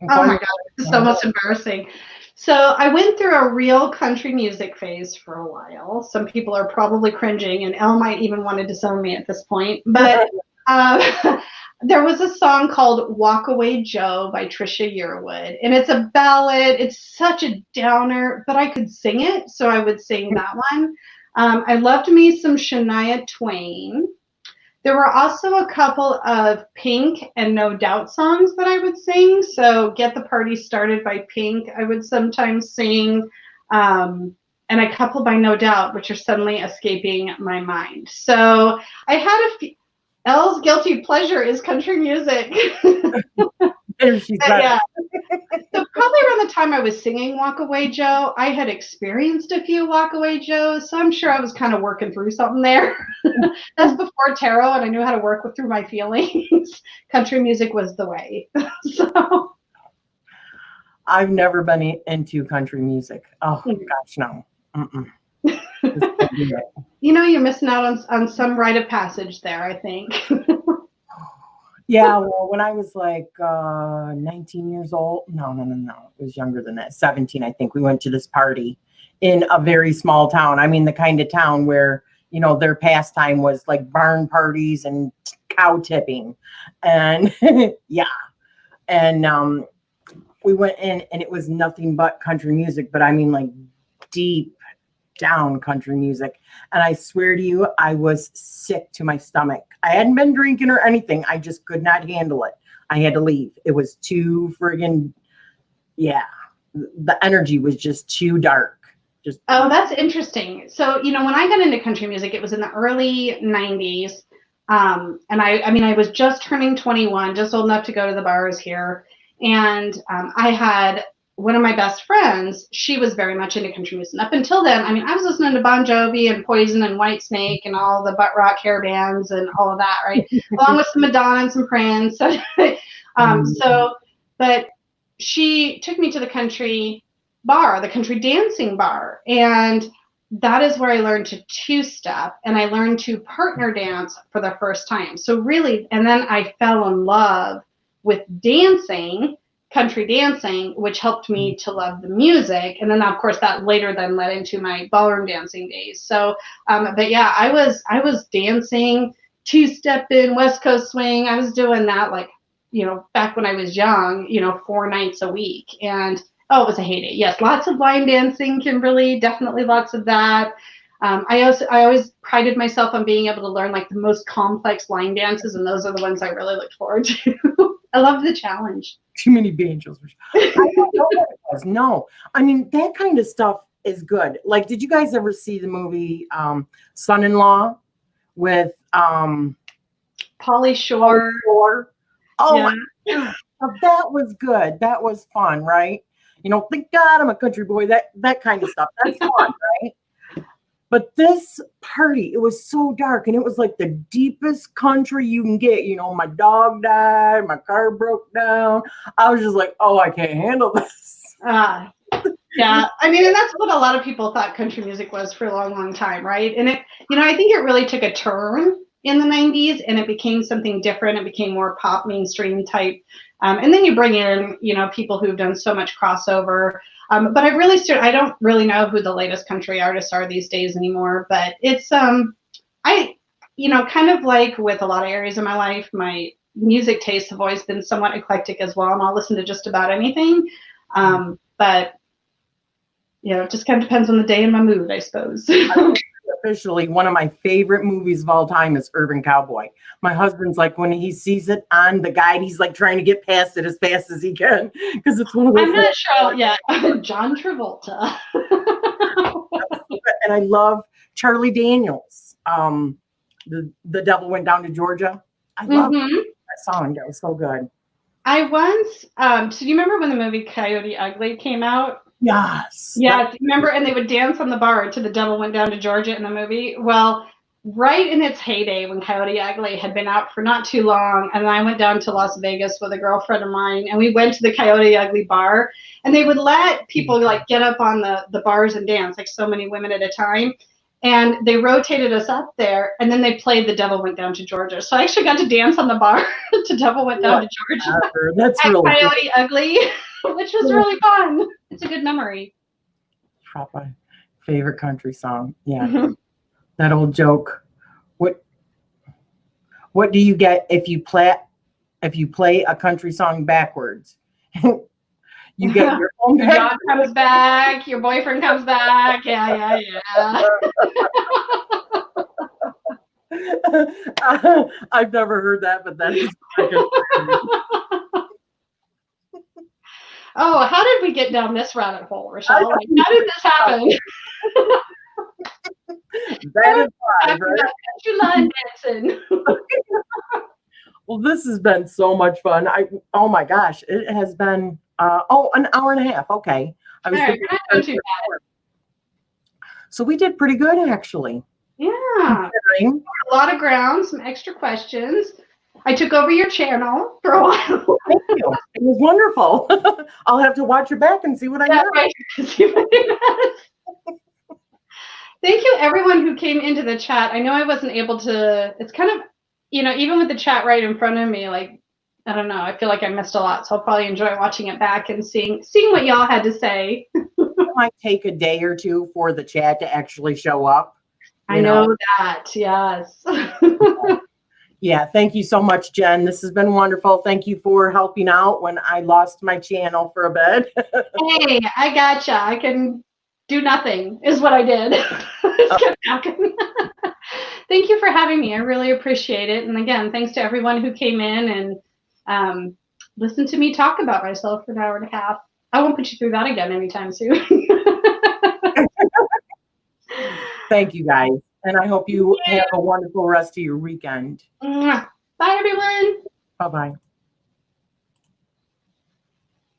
my God, this is almost embarrassing. So I went through a real country music phase for a while. Some people are probably cringing, and Elle might even want to disown me at this point. But there was a song called "Walk Away Joe" by Trisha Yearwood, and it's a ballad. It's such a downer, but I could sing it, so I would sing that one. I loved me some Shania Twain. There were also a couple of Pink and No Doubt songs that I would sing. So Get the Party Started by Pink, I would sometimes sing. And a couple by No Doubt, which are suddenly escaping my mind. So I had a few. Elle's guilty pleasure is country music. Yeah. So probably around the time I was singing Walk Away Joe, I had experienced a few Walk Away Joes, so I'm sure I was kind of working through something there. That's before tarot, and I knew how to work through my feelings. Country music was the way. So I've never been into country music. Oh gosh, no. You know, you're missing out on some rite of passage there, I think. Yeah, well, when I was like 19 years old, no, it was younger than that, 17, I think, we went to this party in a very small town. I mean, the kind of town where, you know, their pastime was like barn parties and cow tipping. And yeah. And we went in and it was nothing but country music, but I mean like deep down country music. And I swear to you, I was sick to my stomach. I hadn't been drinking or anything. I just could not handle it. I had to leave. It was too friggin', yeah. The energy was just too dark. Oh, that's interesting. So, you know, when I got into country music, it was in the early 90s. And I mean, I was just turning 21, just old enough to go to the bars here. And I had one of my best friends, she was very much into country music. And up until then, I mean, I was listening to Bon Jovi and Poison and Whitesnake and all the butt rock hair bands and all of that, right? Along with some Madonna and some Prince. But she took me to the country bar, the country dancing bar. And that is where I learned to two-step and I learned to partner dance for the first time. So really, and then I fell in love with dancing, country dancing, which helped me to love the music. And then of course that later then led into my ballroom dancing days. So, but yeah, I was dancing, two-stepping, West Coast swing. I was doing that like, you know, back when I was young, you know, 4 nights a week. And oh, it was a heyday. Yes, lots of line dancing, Kimberly, definitely lots of that. I always prided myself on being able to learn like the most complex line dances, and those are the ones I really looked forward to. I love the challenge. Too many banjos. I don't know what it was. No, I mean that kind of stuff is good. Like, did you guys ever see the movie Son-in-Law with Pauly Shore? Oh, yeah. That was good. That was fun, right? You know, thank God I'm a country boy. That kind of stuff. That's fun, right? But this party, it was so dark, and it was like the deepest country you can get. You know, my dog died, my car broke down. I was just like, oh, I can't handle this. Yeah, I mean, and that's what a lot of people thought country music was for a long, long time, right? And it, you know, I think it really took a turn in the 90s, and it became something different. It became more pop, mainstream type. And then you bring in, you know, people who've done so much crossover. But I don't really know who the latest country artists are these days anymore. But it's, you know, kind of like with a lot of areas of my life, my music tastes have always been somewhat eclectic as well. And I'll listen to just about anything. But, you know, it just kind of depends on the day and my mood, I suppose. Officially, one of my favorite movies of all time is Urban Cowboy. My husband's like, when he sees it on the guide, he's like trying to get past it as fast as he can because it's one of those. I'm not sure. Yeah, John Travolta. And I love Charlie Daniels. The Devil Went Down to Georgia. I love that song. That was so good. I once. So do you remember when the movie Coyote Ugly came out? Yes. Yeah, remember, and they would dance on the bar to The Devil Went Down to Georgia in the movie. Well, right in its heyday when Coyote Ugly had been out for not too long, and I went down to Las Vegas with a girlfriend of mine, and we went to the Coyote Ugly bar, and they would let people like get up on the bars and dance, like so many women at a time. And they rotated us up there, and then they played The Devil Went Down to Georgia. So I actually got to dance on the bar to Devil Went Down to Georgia. That's at really Coyote Ugly, which was really fun. It's a good memory. my favorite country song. Yeah. That old joke. What do you get if you play a country song backwards? You get your own Your dog comes back, your boyfriend comes back. Yeah. I've never heard that, but that is Oh, how did we get down this rabbit hole, Rachele? Like, how did this happen? That is live, right? Country line dancing. Well, this has been so much fun. Oh my gosh, it has been an hour and a half. Okay. I was thinking we're not too bad. So we did pretty good, actually. Yeah. A lot of ground, some extra questions. I took over your channel for a while. Thank you. It was wonderful. I'll have to watch it back and see what I got. Right. Thank you, everyone who came into the chat. I know I wasn't able to, it's kind of, even with the chat right in front of me, like, I don't know, I feel like I missed a lot. So I'll probably enjoy watching it back and seeing what y'all had to say. It might take a day or two for the chat to actually show up. I know that, yes. Yeah, thank you so much, Jen. This has been wonderful. Thank you for helping out when I lost my channel for a bit. Hey, I gotcha. I can do nothing is what I did. Thank you for having me. I really appreciate it. And again, thanks to everyone who came in and listened to me talk about myself for an hour and a half. I won't put you through that again anytime soon. Thank you, guys. And I hope you have a wonderful rest of your weekend. Bye, everyone. Bye-bye.